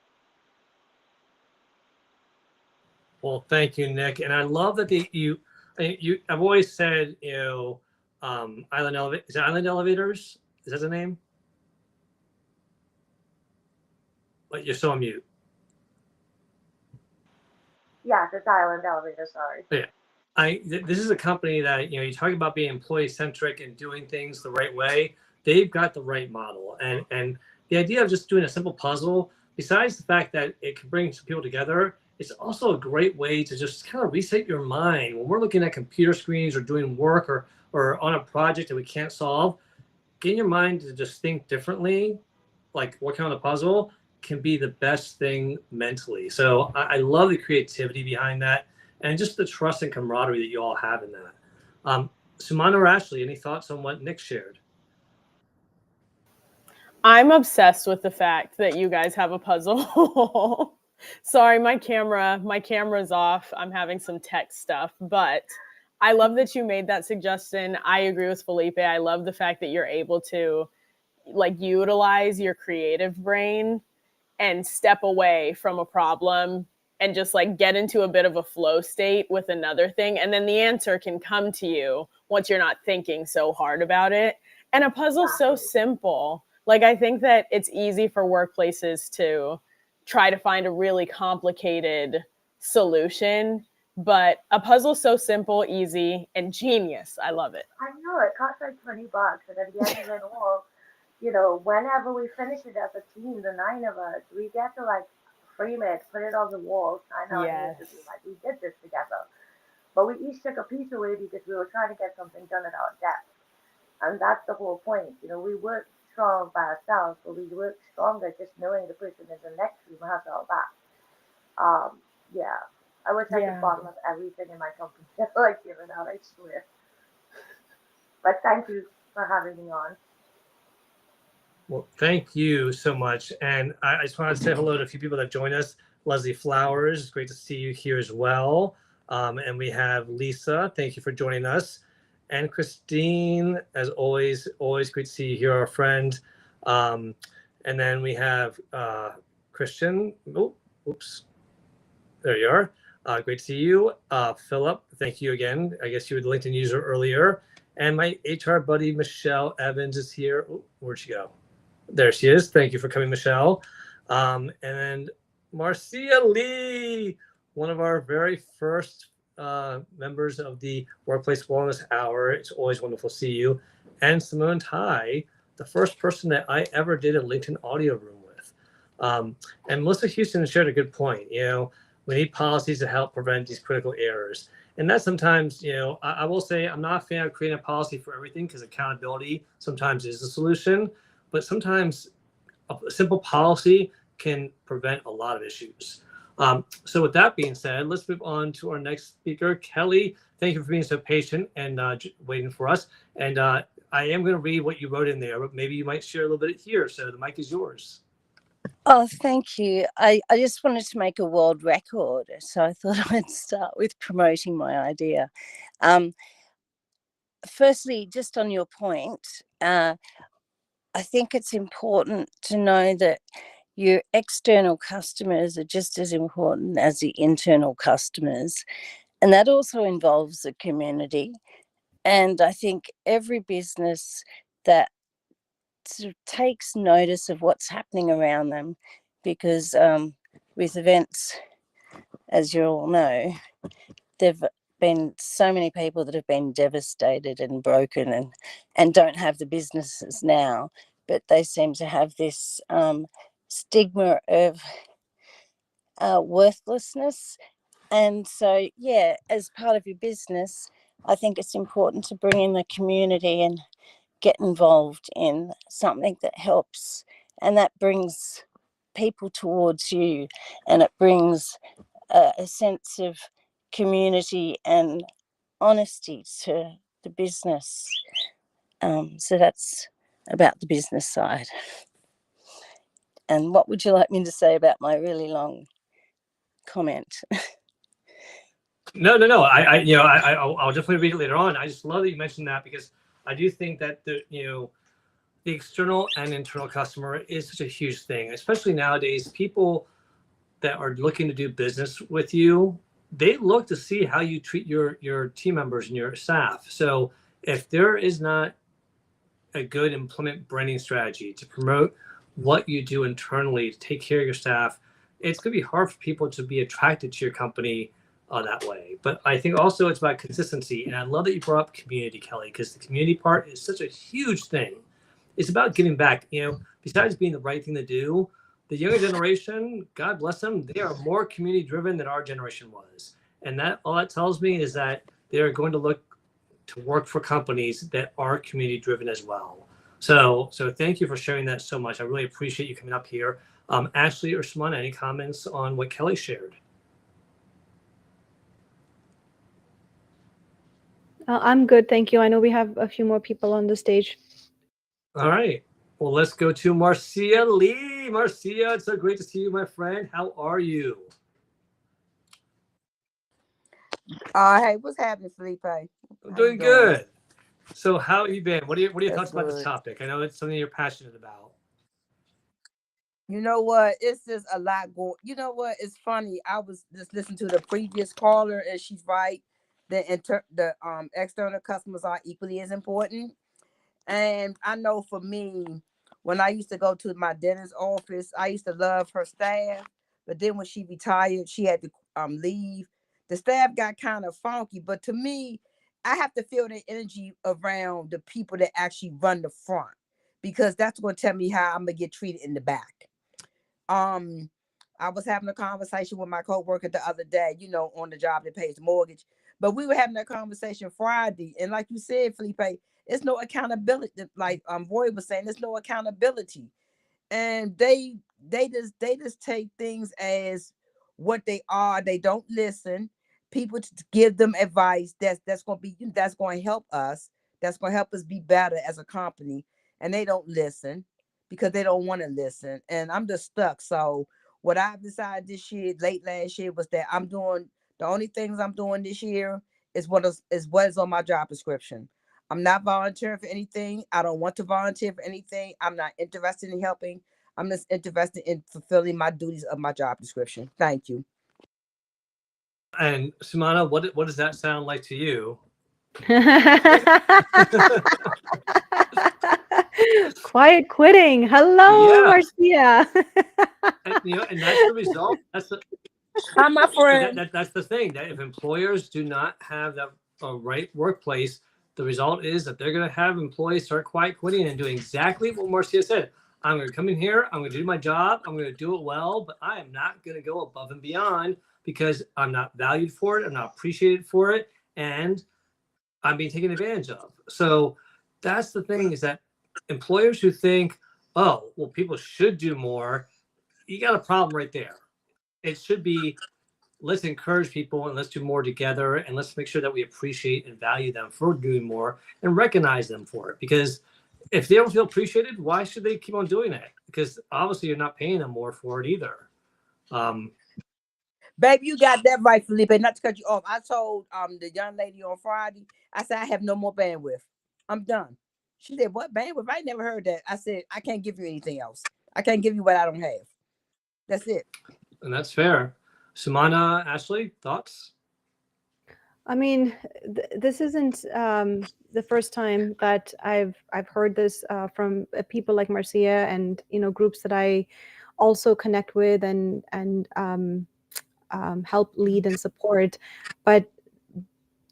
Well, thank you, Nick. And I love that I've always said, Island Elevators? Is that the name? But you're so on mute. Yes, it's Island Elevator, sorry. Yeah. This is a company that, you talk about being employee centric and doing things the right way. They've got the right model. And the idea of just doing a simple puzzle, besides the fact that it can bring some people together, it's also a great way to just kind of reset your mind. When we're looking at computer screens or doing work or on a project that we can't solve, getting your mind to just think differently, like working on a puzzle, can be the best thing mentally. So I love the creativity behind that and just the trust and camaraderie that you all have in that. Sumana or Ashley, any thoughts on what Nick shared? I'm obsessed with the fact that you guys have a puzzle. Sorry, my camera's off. I'm having some tech stuff, but I love that you made that suggestion. I agree with Felipe. I love the fact that you're able to utilize your creative brain and step away from a problem and just like get into a bit of a flow state with another thing. And then the answer can come to you once you're not thinking so hard about it. And a puzzle's so simple. Like, I think that it's easy for workplaces to try to find a really complicated solution, but a puzzle's so simple, easy, and genius. I love it. I know it costs like $20, and at the end of it all, you know, whenever we finish it as a team, the 9 of us, we get to like frame it, put it on the wall, sign out, and Yes. be like, we did this together. But we each took a piece away because we were trying to get something done at our desk. And that's the whole point. You know, we work strong by ourselves, but we work stronger just knowing the person in the next room has our back. Yeah. I wish I could bottle up everything in my company like give it out, I swear. But thank you for having me on. Well, thank you so much. And I just want to say hello to a few people that joined us. Leslie Flowers, it's great to see you here as well. And we have Lisa, thank you for joining us. And Christine, as always great to see you here, our friend. And then we have Christian. Oh, oops. There you are. Great to see you. Philip, thank you again. I guess you were the LinkedIn user earlier. And my HR buddy, Michelle Evans, is here. Oh, where'd she go? There she is. Thank you for coming, Michelle. And then Marcia Lee, one of our very first members of the Workplace Wellness Hour. It's always wonderful to see you. And Simone Tai, the first person that I ever did a LinkedIn audio room with. And Melissa Houston shared a good point. You know, we need policies to help prevent these critical errors. And that sometimes, you know, I will say I'm not a fan of creating a policy for everything because accountability sometimes is the solution. But sometimes a simple policy can prevent a lot of issues. So with that being said, let's move on to our next speaker. Kelly, thank you for being so patient and waiting for us. And I am going to read what you wrote in there, but maybe you might share a little bit here. So the mic is yours. Oh, thank you. I just wanted to make a world record. So I thought I'd start with promoting my idea. Firstly, just on your point, I think it's important to know that your external customers are just as important as the internal customers. And that also involves the community. And I think every business that sort of takes notice of what's happening around them, because with events, as you all know, there've been so many people that have been devastated and broken and don't have the businesses now, but they seem to have this stigma of worthlessness. And so, yeah, as part of your business, I think it's important to bring in the community and get involved in something that helps, and that brings people towards you, and it brings a sense of community and honesty to the business. So that's about the business side. And what would you like me to say about my really long comment? No. I'll definitely read it later on. I just love that you mentioned that because I do think that the external and internal customer is such a huge thing, especially nowadays. People that are looking to do business with you, they look to see how you treat your team members and your staff. So if there is not a good employment branding strategy to promote what you do internally to take care of your staff, it's going to be hard for people to be attracted to your company that way. But I think also it's about consistency. And I love that you brought up community, Kelly, because the community part is such a huge thing. It's about giving back. You know, besides being the right thing to do, the younger generation, God bless them, they are more community driven than our generation was. And that all that tells me is that they're going to look to work for companies that are community driven as well. So thank you for sharing that so much. I really appreciate you coming up here. Ashley or Sumana, any comments on what Kelly shared? I'm good, thank you. I know we have a few more people on the stage. All right. Well, let's go to Marcia Lee. Marcia, it's so great to see you, my friend. How are you? Hey, what's happening, Felipe? I'm doing good. So how have you been? What are your thoughts about this good. topic? I know it's something you're passionate about. You know what? It's just a lot going. You know what? It's funny. I was just listening to the previous caller, and she's right. The external customers are equally as important. And I know for me, when I used to go to my dentist's office, I used to love her staff. But then when she retired, she had to leave. The staff got kind of funky. But to me, I have to feel the energy around the people that actually run the front, because that's going to tell me how I'm gonna get treated in the back. I was having a conversation with my coworker the other day, on the job that pays the mortgage. But we were having that conversation Friday, and like you said, Felipe, it's no accountability. Like Roy was saying, there's no accountability, and they just take things as what they are. They don't listen. People to give them advice that's going to help us. That's going to help us be better as a company, and they don't listen because they don't want to listen. And I'm just stuck. So what I've decided this year, late last year, was that the only things I'm doing this year is what is on my job description. I'm not volunteering for anything. I don't want to volunteer for anything. I'm not interested in helping. I'm just interested in fulfilling my duties of my job description. Thank you. And Sumana, what does that sound like to you? Quiet quitting. Hello, Marcia. And that's the result. Hi, my friend. That's the thing, that if employers do not have that right workplace, the result is that they're going to have employees start quiet quitting and doing exactly what Marcia said. I'm going to come in here, I'm going to do my job, I'm going to do it well, but I am not going to go above and beyond because I'm not valued for it, I'm not appreciated for it, and I'm being taken advantage of. So that's the thing, is that employers who think, oh, well, people should do more, you got a problem right there. It should be, let's encourage people and let's do more together, and let's make sure that we appreciate and value them for doing more and recognize them for it. Because if they don't feel appreciated, why should they keep on doing it? Because obviously you're not paying them more for it either. Baby, you got that right, Felipe. Not to cut you off. I told the young lady on Friday, I said, I have no more bandwidth. I'm done. She said, what bandwidth? I never heard that. I said, I can't give you anything else. I can't give you what I don't have. That's it. And that's fair. Sumana, Ashley, thoughts? I mean, this isn't the first time that I've heard this from people like Marcia and groups that I also connect with and help lead and support. But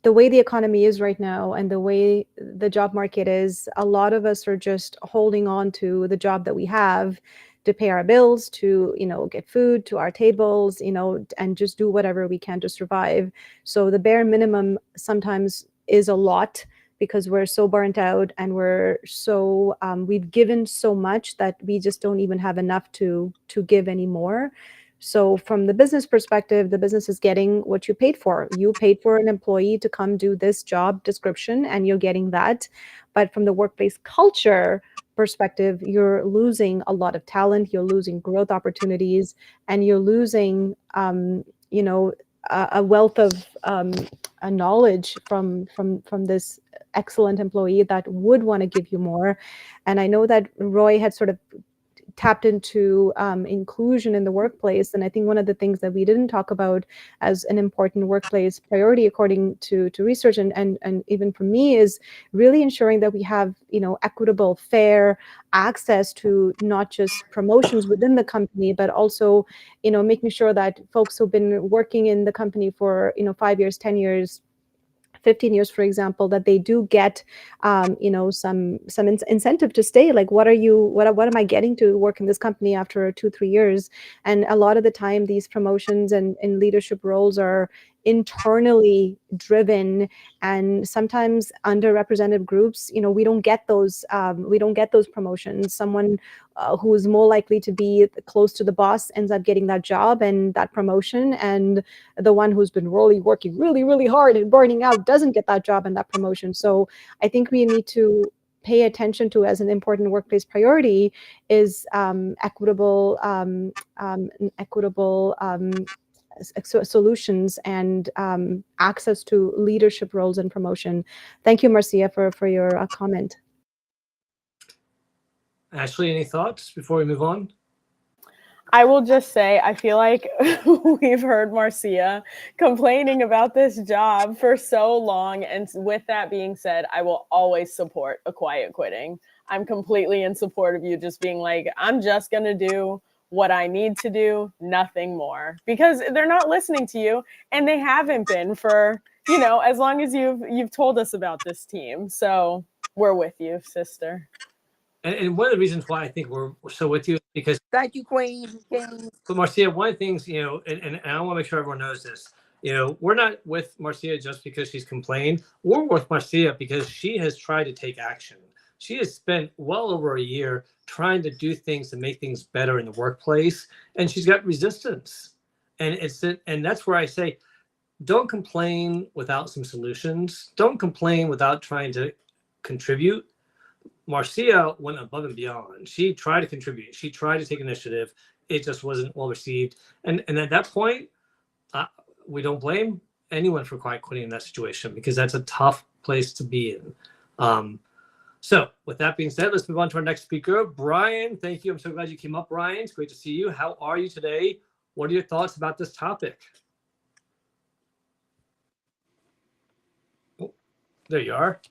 the way the economy is right now and the way the job market is, a lot of us are just holding on to the job that we have to pay our bills, to get food to our tables, and just do whatever we can to survive. So the bare minimum sometimes is a lot because we're so burnt out and we're so we've given so much that we just don't even have enough to give anymore. So from the business perspective, the business is getting what you paid for. You paid for an employee to come do this job description, and you're getting that. But from the workplace culture perspective, you're losing a lot of talent, you're losing growth opportunities, and you're losing, a wealth of a knowledge from this excellent employee that would want to give you more. And I know that Roy had sort of tapped into inclusion in the workplace. And I think one of the things that we didn't talk about as an important workplace priority, according to research and even for me, is really ensuring that we have, equitable, fair access to not just promotions within the company, but also, making sure that folks who've been working in the company for, 5 years, 10 years, 15 years, for example, that they do get, some incentive to stay. Like, what am I getting to work in this company after 2-3 years? And a lot of the time, these promotions and leadership roles are internally driven, and sometimes underrepresented groups, we don't get those promotions. Someone who is more likely to be close to the boss ends up getting that job and that promotion, and the one who's been working really, really hard and burning out doesn't get that job and that promotion. So I think we need to pay attention to, as an important workplace priority, is equitable solutions and access to leadership roles and promotion. Thank you, Marcia, for your comment. Ashley, any thoughts before we move on? I will just say, I feel like we've heard Marcia complaining about this job for so long. And with that being said, I will always support a quiet quitting. I'm completely in support of you just being like, I'm just going to do what I need to do, nothing more, because they're not listening to you, and they haven't been for, as long as you've told us about this team. So we're with you, sister. And one of the reasons why I think we're so with you is because Thank you, Queen. Kings. But Marcia, one of the things, and I want to make sure everyone knows this, we're not with Marcia just because she's complained. We're with Marcia because she has tried to take action. She has spent well over a year trying to do things to make things better in the workplace, and she's got resistance. And that's where I say, don't complain without some solutions. Don't complain without trying to contribute. Marcia went above and beyond. She tried to contribute. She tried to take initiative. It just wasn't well received. And at that point, we don't blame anyone for quiet quitting in that situation, because that's a tough place to be in. So with that being said, let's move on to our next speaker. Brian, thank you. I'm so glad you came up, Brian. It's great to see you. How are you today? What are your thoughts about this topic? Oh, there you are.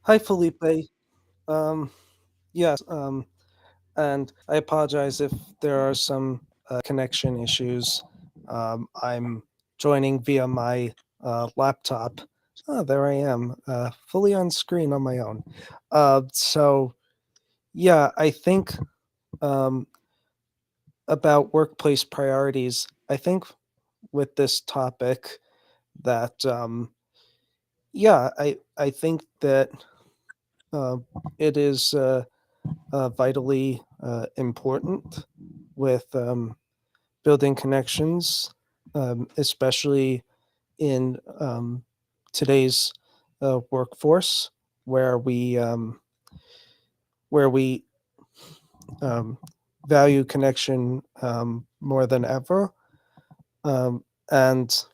Hi, Felipe. Yes, and I apologize if there are some connection issues. I'm joining via my laptop. Oh, there I am, fully on screen on my own. So, yeah, I think about workplace priorities. I think with this topic that, yeah, I think that it is vitally important with building connections, especially in today's workforce, where we value connection more than ever, and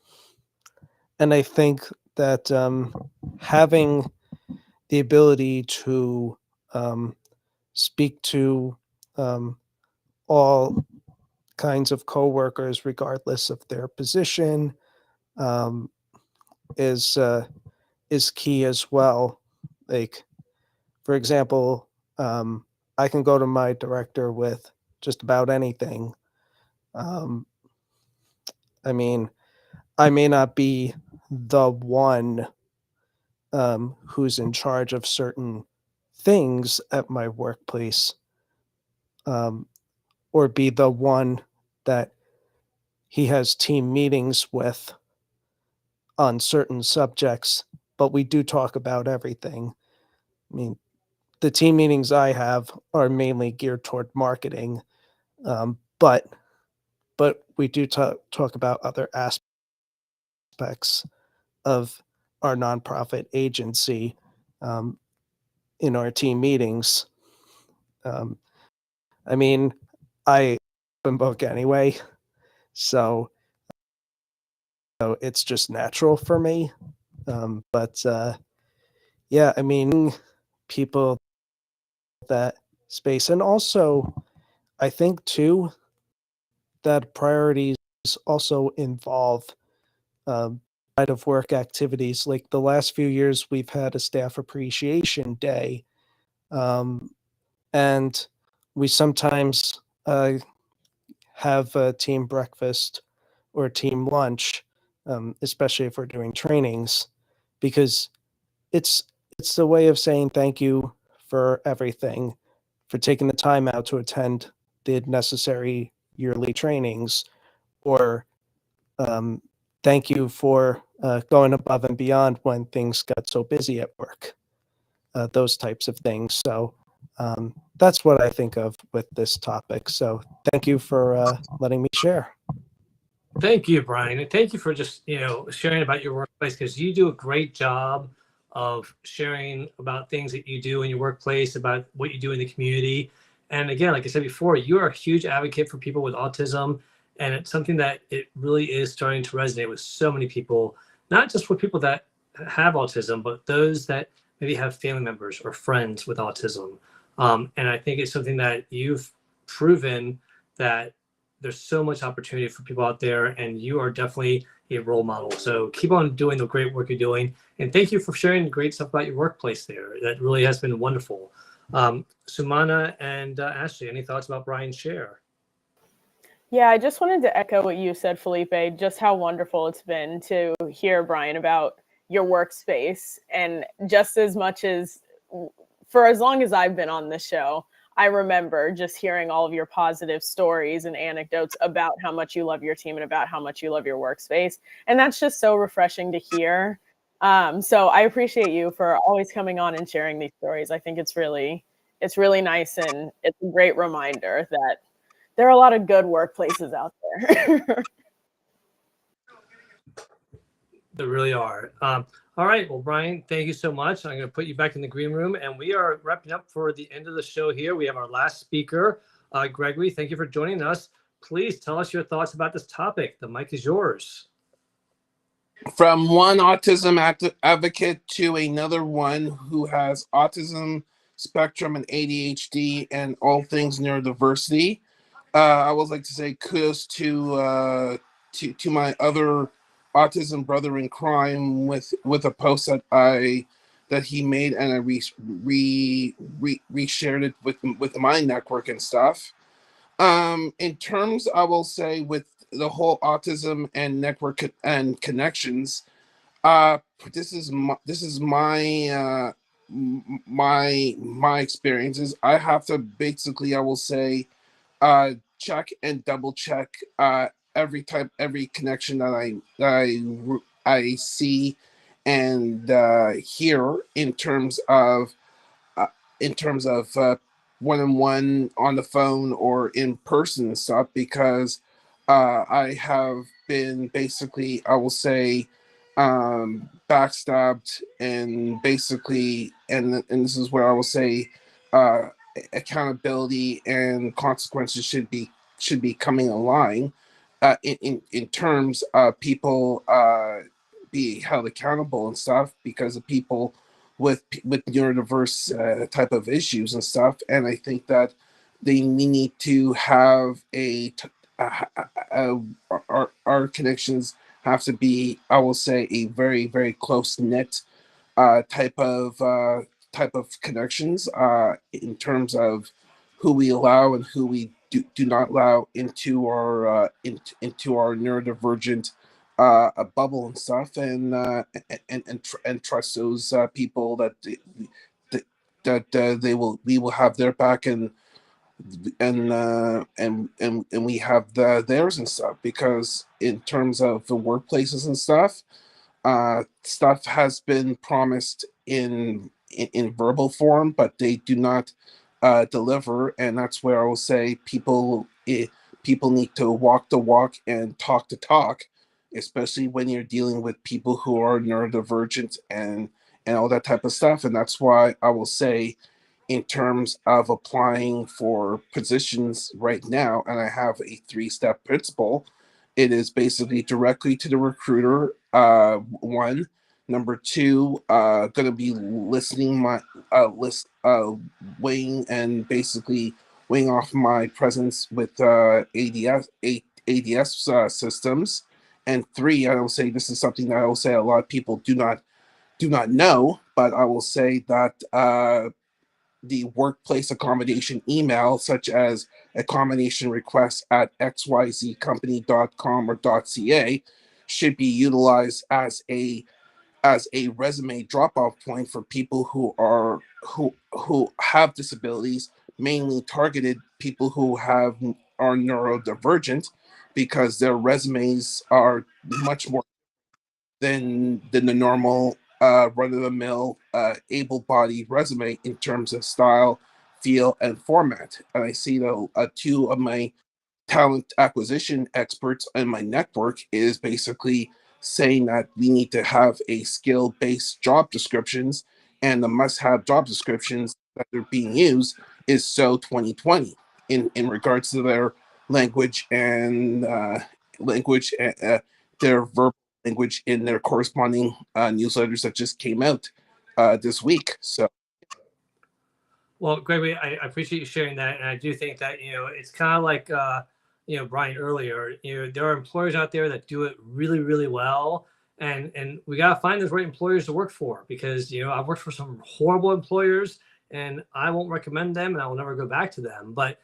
I think that having the ability to speak to all kinds of coworkers, regardless of their position, is key as well. Like, for example, I can go to my director with just about anything. I mean, I may not be the one who's in charge of certain things at my workplace, or be the one that he has team meetings with on certain subjects, but we do talk about everything. I mean, the team meetings I have are mainly geared toward marketing, but we do talk about other aspects of our nonprofit agency in our team meetings. I mean, I open book anyway, so it's just natural for me. But yeah, I mean, people that space, and also I think too that priorities also involve out of work activities. Like the last few years, we've had a staff appreciation day, and we sometimes have a team breakfast or team lunch, especially if we're doing trainings, because it's a way of saying thank you for everything, for taking the time out to attend the necessary yearly trainings, or thank you for going above and beyond when things got so busy at work, those types of things. So that's what I think of with this topic. So thank you for letting me share. Thank you, Brian. And thank you for just, sharing about your workplace, because you do a great job of sharing about things that you do in your workplace, about what you do in the community. And again, like I said before, you're a huge advocate for people with autism. And it's something that it really is starting to resonate with so many people, not just for people that have autism, but those that maybe have family members or friends with autism. And I think it's something that you've proven that there's so much opportunity for people out there, and you are definitely a role model. So keep on doing the great work you're doing. And thank you for sharing great stuff about your workplace there. That really has been wonderful. Sumana and Ashley, any thoughts about Brian's share? Yeah, I just wanted to echo what you said, Felipe, just how wonderful it's been to hear, Brian, about your workspace. And just as much as, for as long as I've been on this show, I remember just hearing all of your positive stories and anecdotes about how much you love your team and about how much you love your workspace. And that's just so refreshing to hear. So I appreciate you for always coming on and sharing these stories. I think it's really nice, and it's a great reminder that there are a lot of good workplaces out there. There really are. All right. Well, Brian, thank you so much. I'm going to put you back in the green room, and we are wrapping up for the end of the show here. We have our last speaker, Gregory. Thank you for joining us. Please tell us your thoughts about this topic. The mic is yours. From one autism advocate to another one who has autism spectrum and ADHD and all things neurodiversity, I would like to say kudos to my other autism brother in crime with a post that he made, and I reshared it with my network and stuff. In terms, I will say, with the whole autism and network and connections, this is my my experiences. I have to basically, I will say, check and double check every connection that I see and hear in terms of one-on-one on the phone or in person and stuff, because I have been basically, I will say, backstabbed, and basically, and this is where I will say accountability and consequences should be coming online in terms of people be held accountable and stuff because of people with neurodiverse type of issues and stuff. And I think that we need to have our connections have to be, I will say, a very, very close knit type of connections in terms of who we allow and who we do not allow into our neurodivergent a bubble and stuff, and trust those people that we will have their back, and we have theirs and stuff, because in terms of the workplaces and stuff, stuff has been promised in verbal form, but they do not deliver, and that's where I will say people need to walk the walk and talk the talk, especially when you're dealing with people who are neurodivergent and all that type of stuff. And that's why I will say, in terms of applying for positions right now, and I have a 3-step principle. It is basically directly to the recruiter, one. Number two, going to be listening my weighing off my presence with ADS systems. And 3, I will say, this is something that I will say a lot of people do not know, but I will say that the workplace accommodation email, such as accommodation requests at xyzcompany.com or .ca, should be utilized as a resume drop-off point for people who have disabilities, mainly targeted people who are neurodivergent, because their resumes are much more than the normal run-of-the-mill able-bodied resume in terms of style, feel, and format. And I see that 2 of my talent acquisition experts in my network is basically saying that we need to have a skill-based job descriptions, and the must-have job descriptions that are being used is so 2020 in regards to their language and their verbal language in their corresponding newsletters that just came out this week. So Well, Gregory, I appreciate you sharing that, and I do think that it's kind of like Brian earlier. There are employers out there that do it really, really well, and we gotta find those right employers to work for, because I've worked for some horrible employers, and I won't recommend them, and I will never go back to them. But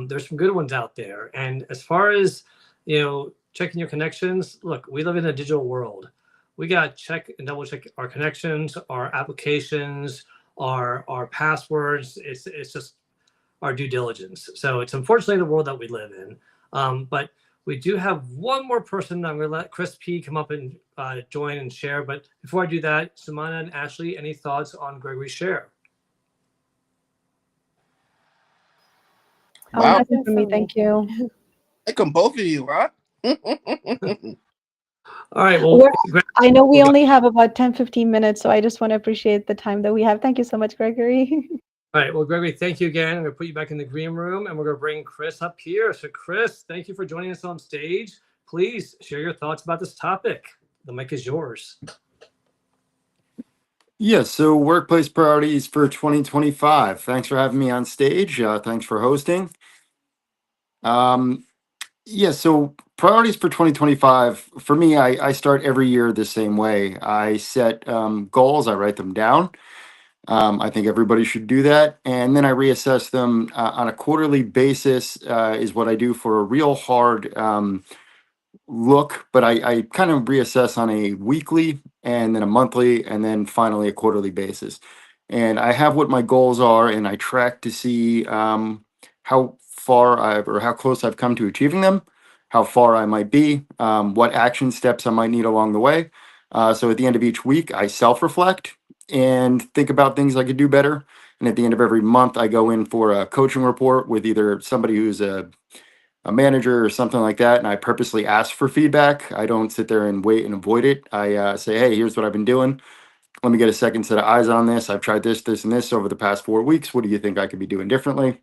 there's some good ones out there. And as far as checking your connections, look, we live in a digital world. We gotta check and double check our connections, our applications, our passwords. It's just our due diligence. So it's unfortunately the world that we live in. But we do have one more person. I'm going to let Chris P come up and join and share. But before I do that, Sumana and Ashley, any thoughts on Gregory's share? Oh, Wow. nothing for me, thank you. I come both of you, huh? All right. Well, I know we only have about 10-15 minutes, so I just want to appreciate the time that we have. Thank you so much, Gregory. All right. Well, Gregory, thank you again. I'm going to put you back in the green room, and we're going to bring Chris up here. So, Chris, thank you for joining us on stage. Please share your thoughts about this topic. The mic is yours. Yeah, so workplace priorities for 2025. Thanks for having me on stage. Thanks for hosting. Yeah, so priorities for 2025, for me, I start every year the same way. I set goals, I write them down. I think everybody should do that. And then I reassess them on a quarterly basis, is what I do for a real hard look, but I kind of reassess on a weekly and then a monthly and then finally a quarterly basis. And I have what my goals are, and I track to see how far or how close I've come to achieving them, how far I might be, what action steps I might need along the way. So at the end of each week, I self-reflect and think about things I could do better. And at the end of every month, I go in for a coaching report with either somebody who's a manager or something like that, and I purposely ask for feedback. I don't sit there and wait and avoid it. I say, hey, here's what I've been doing. Let me get a second set of eyes on this. I've tried this, this, and this over the past 4 weeks. What do you think I could be doing differently?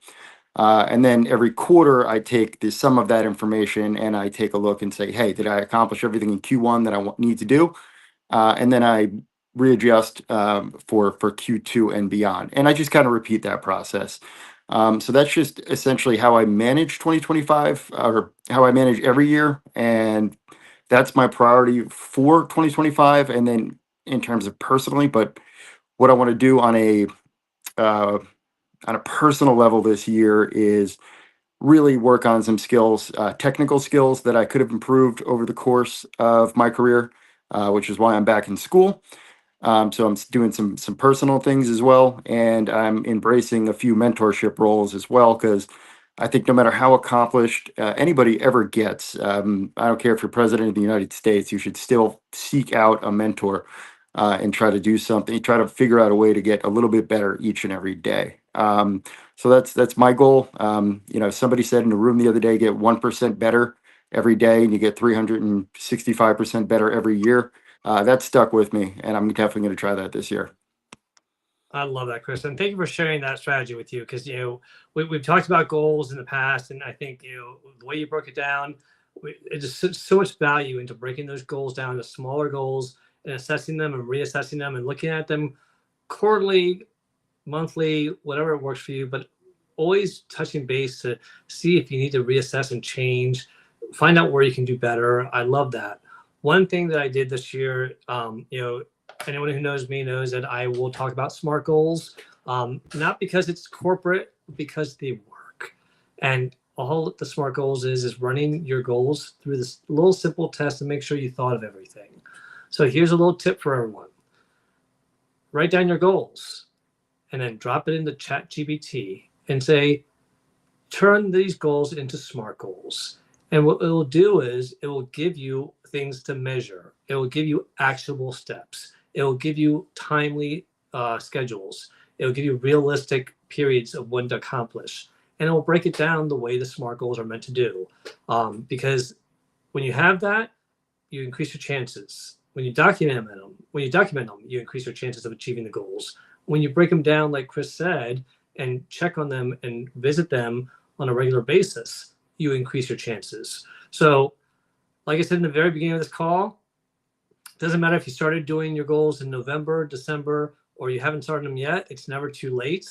And then every quarter, I take the sum of that information and I take a look and say, hey, did I accomplish everything in Q1 that I need to do? And then I readjust for Q2 and beyond. And I just kind of repeat that process. So that's just essentially how I manage 2025, or how I manage every year. And that's my priority for 2025. And then in terms of personally, but what I want to do on a personal level this year is really work on some skills, technical skills that I could have improved over the course of my career, which is why I'm back in school. So I'm doing some personal things as well, and I'm embracing a few mentorship roles as well, because I think no matter how accomplished anybody ever gets, I don't care if you're president of the United States, you should still seek out a mentor and try to do something, try to figure out a way to get a little bit better each and every day. So that's my goal. Somebody said in the room the other day, get 1% better every day, and you get 365% better every year. That stuck with me, and I'm definitely going to try that this year. I love that, Chris, and thank you for sharing that strategy with you, because we've talked about goals in the past, and I think the way you broke it down, it just so much value into breaking those goals down to smaller goals and assessing them and reassessing them and looking at them quarterly, monthly, whatever works for you, but always touching base to see if you need to reassess and change, find out where you can do better. I love that. One thing that I did this year, anyone who knows me knows that I will talk about SMART goals, not because it's corporate, because they work. And all the SMART goals is running your goals through this little simple test to make sure you thought of everything. So here's a little tip for everyone. Write down your goals and then drop it into ChatGPT and say, turn these goals into SMART goals. And what it will do is it will give you things to measure. It will give you actionable steps. It will give you timely schedules. It will give you realistic periods of when to accomplish. And it will break it down the way the SMART goals are meant to do. Because when you have that, you increase your chances. When you document them, you increase your chances of achieving the goals. When you break them down, like Chris said, and check on them and visit them on a regular basis, you increase your chances. So, like I said in the very beginning of this call, it doesn't matter if you started doing your goals in November, December, or you haven't started them yet. It's never too late.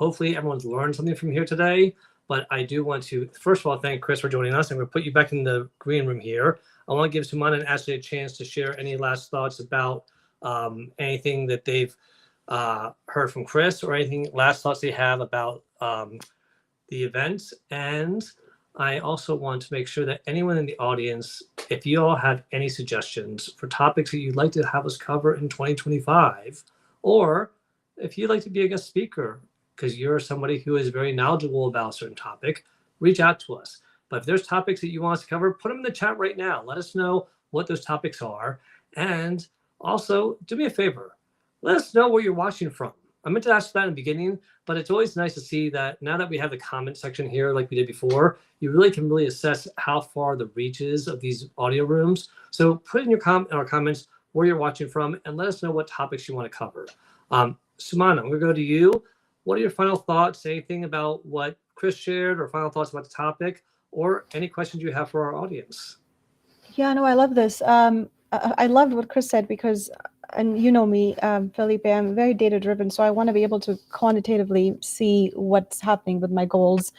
Hopefully everyone's learned something from here today. But I do want to, first of all, thank Chris for joining us. I'm going to put you back in the green room here. I want to give Sumana and Ashley a chance to share any last thoughts about anything that they've heard from Chris, or anything last thoughts they have about the event. And I also want to make sure that anyone in the audience, if you all have any suggestions for topics that you'd like to have us cover in 2025, or if you'd like to be a guest speaker because you're somebody who is very knowledgeable about a certain topic, reach out to us. But if there's topics that you want us to cover, put them in the chat right now. Let us know what those topics are. And also, do me a favor. Let us know where you're watching from. I meant to ask that in the beginning, but it's always nice to see that now that we have the comment section here like we did before, you really can assess how far the reach is of these audio rooms. So put in our comments where you're watching from and let us know what topics you want to cover. Sumana, I'm going to go to you. What are your final thoughts? Anything about what Chris shared, or final thoughts about the topic, or any questions you have for our audience? Yeah, no, I love this. I loved what Chris said because, and you know me, Felipe, I'm very data driven. So I want to be able to quantitatively see what's happening with my goals.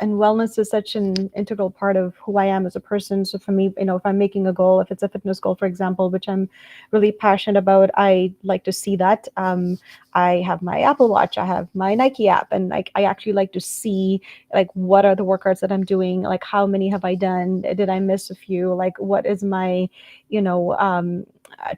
And wellness is such an integral part of who I am as a person. So for me, if I'm making a goal, if it's a fitness goal, for example, which I'm really passionate about, I like to see that. I have my Apple Watch, I have my Nike app, and I actually like to see what are the workouts that I'm doing, how many have I done, did I miss a few, what is my,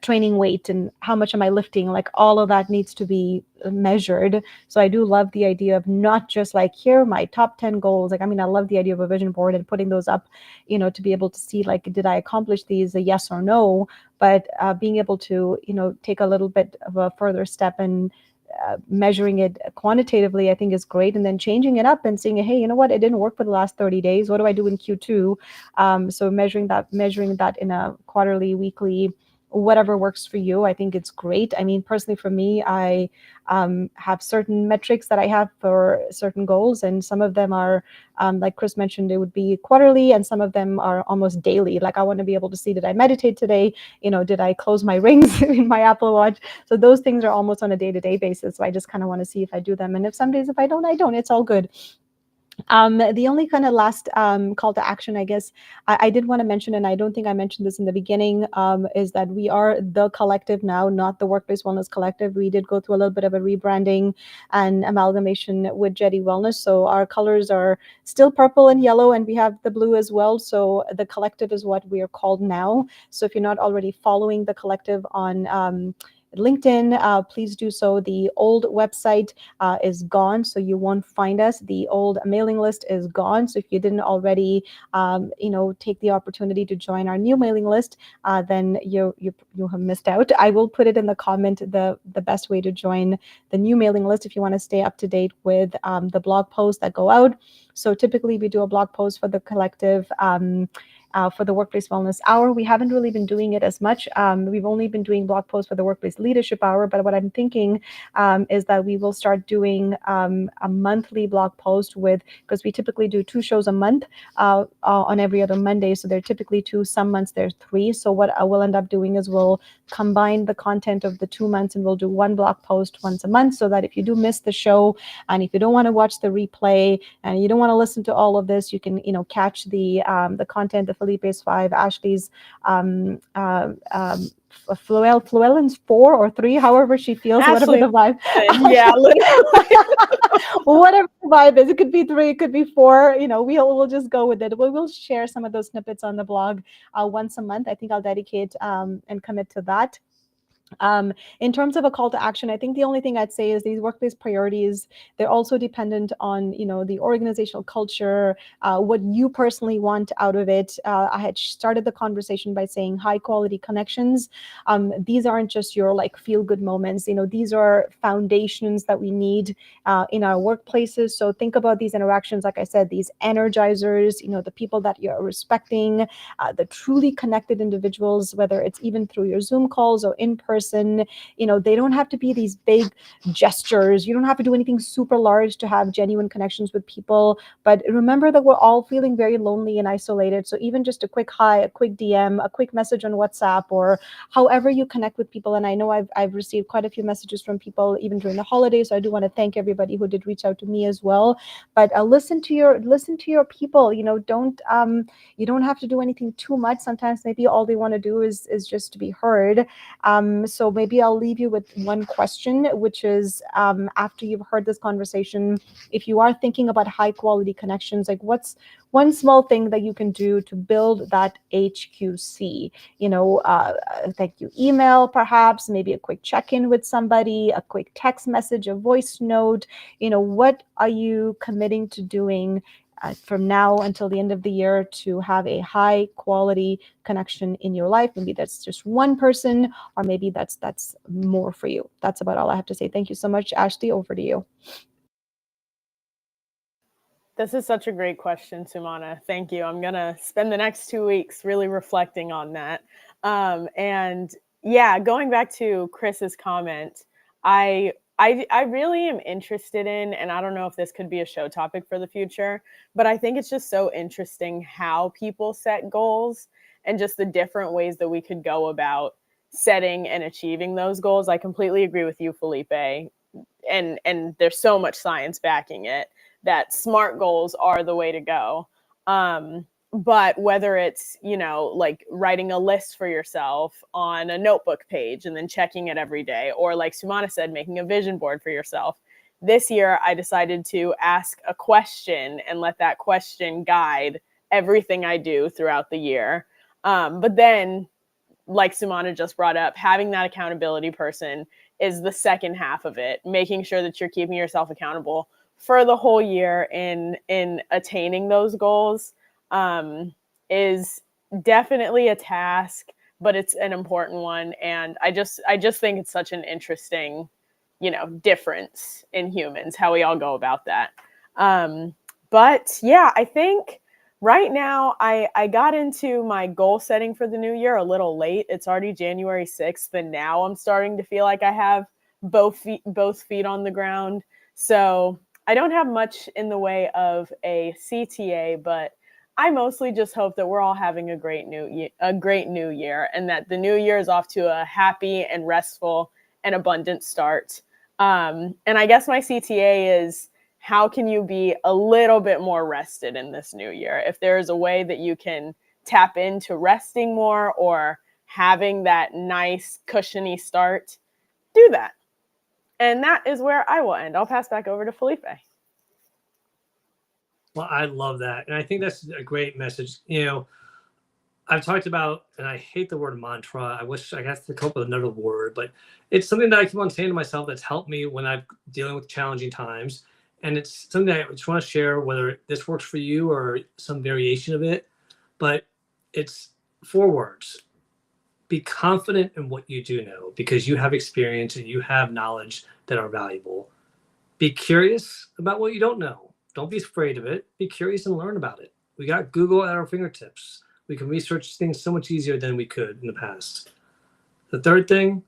training weight and how much am I lifting, all of that needs to be measured. So I do love the idea of not just here are my top 10 goals. I love the idea of a vision board and putting those up, to be able to see did I accomplish these, a yes or no, but being able to, take a little bit of a further step and measuring it quantitatively, I think is great. And then changing it up and saying, hey, you know what, it didn't work for the last 30 days. What do I do in Q2? So measuring that in a quarterly, weekly, whatever works for you, I think it's great. Personally for me, I have certain metrics that I have for certain goals, and some of them are, like Chris mentioned, it would be quarterly, and some of them are almost daily. I want to be able to see, did I meditate today? Did I close my rings in my Apple Watch? So those things are almost on a day-to-day basis. So I just kind of want to see if I do them. And if some days, if I don't, I don't. It's all good. The only kind of last call to action, I guess, I did want to mention, and I don't think I mentioned this in the beginning, is that we are the collective now, not the Workplace Wellness Collective. We did go through a little bit of a rebranding and amalgamation with Jetty Wellness. So our colors are still purple and yellow, and we have the blue as well. So the collective is what we are called now. So if you're not already following the collective on LinkedIn, please do so. The old website is gone, so you won't find us. The old mailing list is gone. So if you didn't already, take the opportunity to join our new mailing list, then you have missed out. I will put it in the comment, the best way to join the new mailing list if you want to stay up to date with the blog posts that go out. So typically we do a blog post for the collective. For the Workplace Wellness Hour. We haven't really been doing it as much. We've only been doing blog posts for the Workplace Leadership Hour, but what I'm thinking is that we will start doing a monthly blog post because we typically do 2 shows a month on every other Monday. So they're typically 2, some months there's 3. So what I will end up doing is we'll combine the content of the 2 months and we'll do 1 blog post once a month, so that if you do miss the show and if you don't want to watch the replay and you don't want to listen to all of this, you can, catch the content, the Felipe's 5, Ashley's Fluellen's 4 or 3, however she feels, Ashley, whatever the vibe. Yeah, literally. Whatever the vibe is, it could be 3, it could be 4. We'll just go with it. We will share some of those snippets on the blog once a month. I think I'll dedicate and commit to that. In terms of a call to action, I think the only thing I'd say is these workplace priorities, they're also dependent on, the organizational culture, what you personally want out of it. I had started the conversation by saying high quality connections. These aren't just your feel good moments. These are foundations that we need in our workplaces. So think about these interactions, like I said, these energizers, the people that you're respecting, the truly connected individuals, whether it's even through your Zoom calls or in person. person. They don't have to be these big gestures. You don't have to do anything super large to have genuine connections with people. But remember that we're all feeling very lonely and isolated. So even just a quick hi, a quick DM, a quick message on WhatsApp, or however you connect with people. And I know I've received quite a few messages from people even during the holidays. So I do want to thank everybody who did reach out to me as well. But listen to your people. You don't have to do anything too much. Sometimes maybe all they want to do is just to be heard. So maybe I'll leave you with one question, which is, after you've heard this conversation, if you are thinking about high quality connections, like what's one small thing that you can do to build that HQC? Thank you email, perhaps, maybe a quick check-in with somebody, a quick text message, a voice note. What are you committing to doing from now until the end of the year to have a high quality connection in your life? Maybe that's just one person, or maybe that's more for you. That's about all I have to say. Thank you so much. Ashley, over to you. This is such a great question, Sumana. Thank you. I'm going to spend the next 2 weeks really reflecting on that. And yeah, going back to Chris's comment, I really am interested in, and I don't know if this could be a show topic for the future, but I think it's just so interesting how people set goals and just the different ways that we could go about setting and achieving those goals. I completely agree with you, Felipe. And there's so much science backing it that SMART goals are the way to go. But whether it's, like writing a list for yourself on a notebook page and then checking it every day, or like Sumana said, making a vision board for yourself. This year, I decided to ask a question and let that question guide everything I do throughout the year. But then, like Sumana just brought up, having that accountability person is the second half of it, making sure that you're keeping yourself accountable for the whole year in attaining those goals. Is definitely a task, but it's an important one. And I just think it's such an interesting, difference in humans, how we all go about that. But yeah, I think right now I got into my goal setting for the new year a little late. It's already January 6th, and now I'm starting to feel like I have both feet on the ground. So I don't have much in the way of a CTA, but I mostly just hope that we're all having a great new year, and that the new year is off to a happy and restful and abundant start. And I guess my CTA is, how can you be a little bit more rested in this new year? If there is a way that you can tap into resting more or having that nice cushiony start, do that. And that is where I will end. I'll pass back over to Felipe. Well, I love that. And I think that's a great message. I've talked about, and I hate the word mantra. I wish I had to come up with another word, but it's something that I keep on saying to myself that's helped me when I'm dealing with challenging times. And it's something that I just want to share, whether this works for you or some variation of it. But it's 4 words. Be confident in what you do know, because you have experience and you have knowledge that are valuable. Be curious about what you don't know. Don't be afraid of it. Be curious and learn about it. We got Google at our fingertips. We can research things so much easier than we could in the past. The third thing,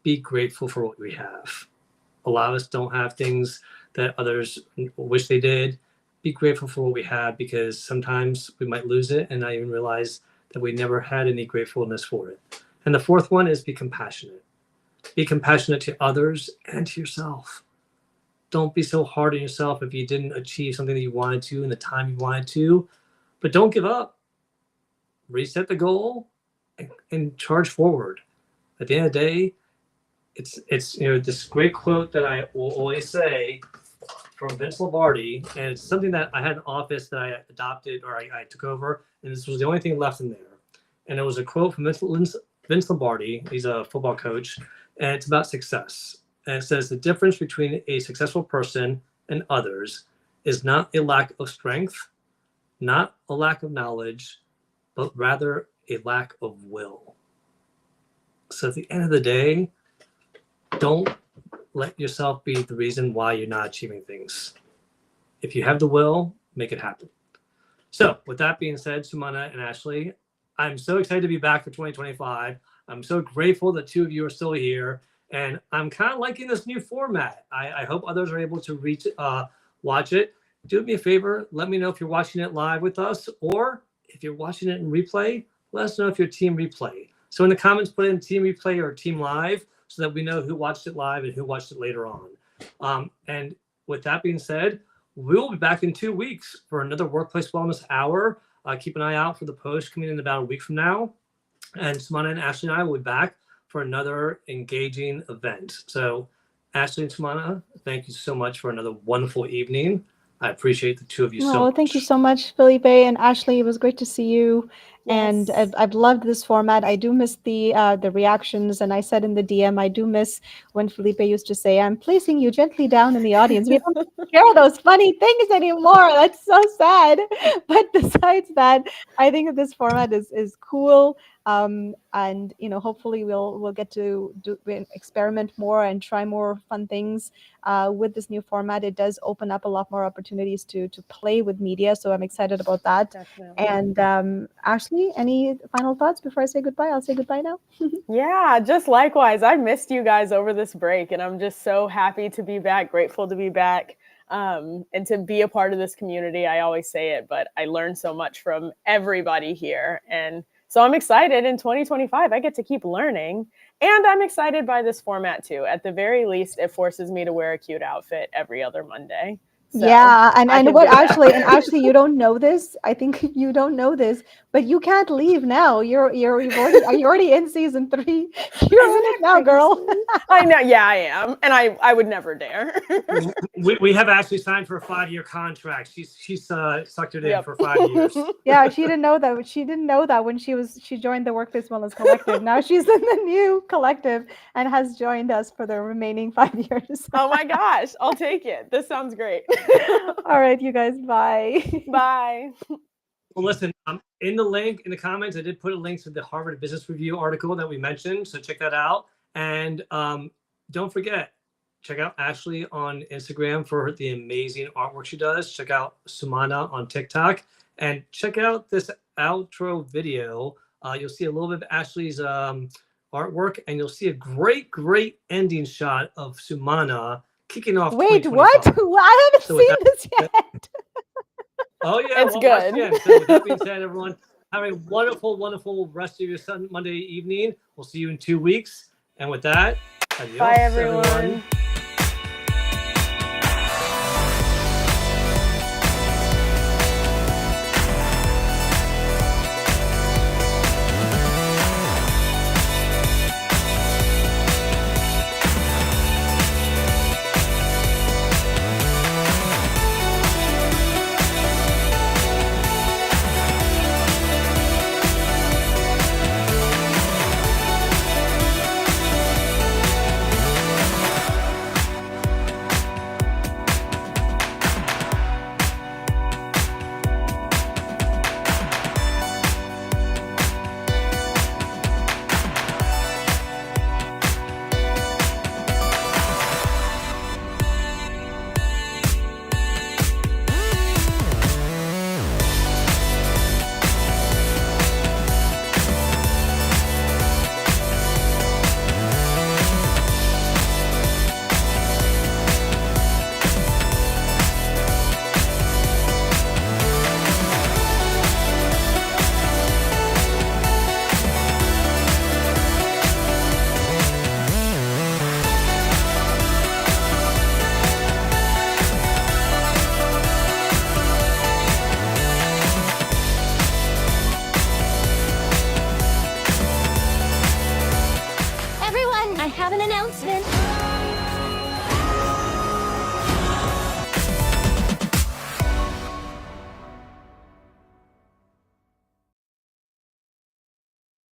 be grateful for what we have. A lot of us don't have things that others wish they did. Be grateful for what we have, because sometimes we might lose it and not even realize that we never had any gratefulness for it. And the fourth one is be compassionate. Be compassionate to others and to yourself. Don't be so hard on yourself if you didn't achieve something that you wanted to in the time you wanted to, but don't give up. Reset the goal and charge forward. At the end of the day, it's this great quote that I will always say from Vince Lombardi, and it's something that I had an office that I adopted, or I took over, and this was the only thing left in there. And it was a quote from Vince Lombardi. He's a football coach, and it's about success. And it says, the difference between a successful person and others is not a lack of strength, not a lack of knowledge, but rather a lack of will. So at the end of the day, don't let yourself be the reason why you're not achieving things. If you have the will, make it happen. So with that being said, Sumana and Ashley, I'm so excited to be back for 2025. I'm so grateful that 2 of you are still here. And I'm kind of liking this new format. I hope others are able to watch it. Do me a favor. Let me know if you're watching it live with us, or if you're watching it in replay, let us know if you're team replay. So in the comments, put in team replay or team live so that we know who watched it live and who watched it later on. And with that being said, we'll be back in 2 weeks for another Workplace Wellness Hour. Keep an eye out for the post coming in about a week from now. And Sumana and Ashley and I will be back for another engaging event. So Ashley and Sumana, thank you so much for another wonderful evening. I appreciate the 2 of you so much. Thank you so much, Felipe and Ashley. It was great to see you. And Yes. I've loved this format. I do miss the reactions. And I said in the DM, I do miss when Felipe used to say, I'm placing you gently down in the audience. We don't share those funny things anymore. That's so sad. But besides that, I think that this format is cool. And hopefully we'll get to experiment more and try more fun things with this new format. It does open up a lot more opportunities to play with media, so I'm excited about that. Definitely. And Ashley, any final thoughts before I say goodbye? I'll say goodbye now. Yeah, just likewise. I missed you guys over this break, and I'm just so happy to be back, grateful to be back, and to be a part of this community. I always say it, but I learned so much from everybody here. And so I'm excited in 2025, I get to keep learning. And I'm excited by this format too. At the very least, it forces me to wear a cute outfit every other Monday. So yeah, and what actually, Ashley, you don't know this. I think you don't know this, but you can't leave now. You're already in season 3. You're in it now, girl. I know. Yeah, I am, and I would never dare. We have Ashley signed for a 5-year contract. She's sucked it in for 5 years. Yeah, she didn't know that. She didn't know that when she joined the Workplace Wellness Collective. Now she's in the new collective and has joined us for the remaining 5 years. Oh my gosh, I'll take it. This sounds great. All right, you guys, bye. Bye. Well, listen, in the link in the comments, I did put a link to the Harvard Business Review article that we mentioned. So check that out. And don't forget, check out Ashley on Instagram for the amazing artwork she does. Check out Sumana on TikTok. And check out this outro video. You'll see a little bit of Ashley's artwork, and you'll see a great ending shot of Sumana kicking off. Wait, what? I haven't seen this yet. Oh yeah, it's good. So with that being said, everyone, have a wonderful rest of your Monday evening. We'll see you in 2 weeks. And with that, adios, bye everyone. I have an announcement.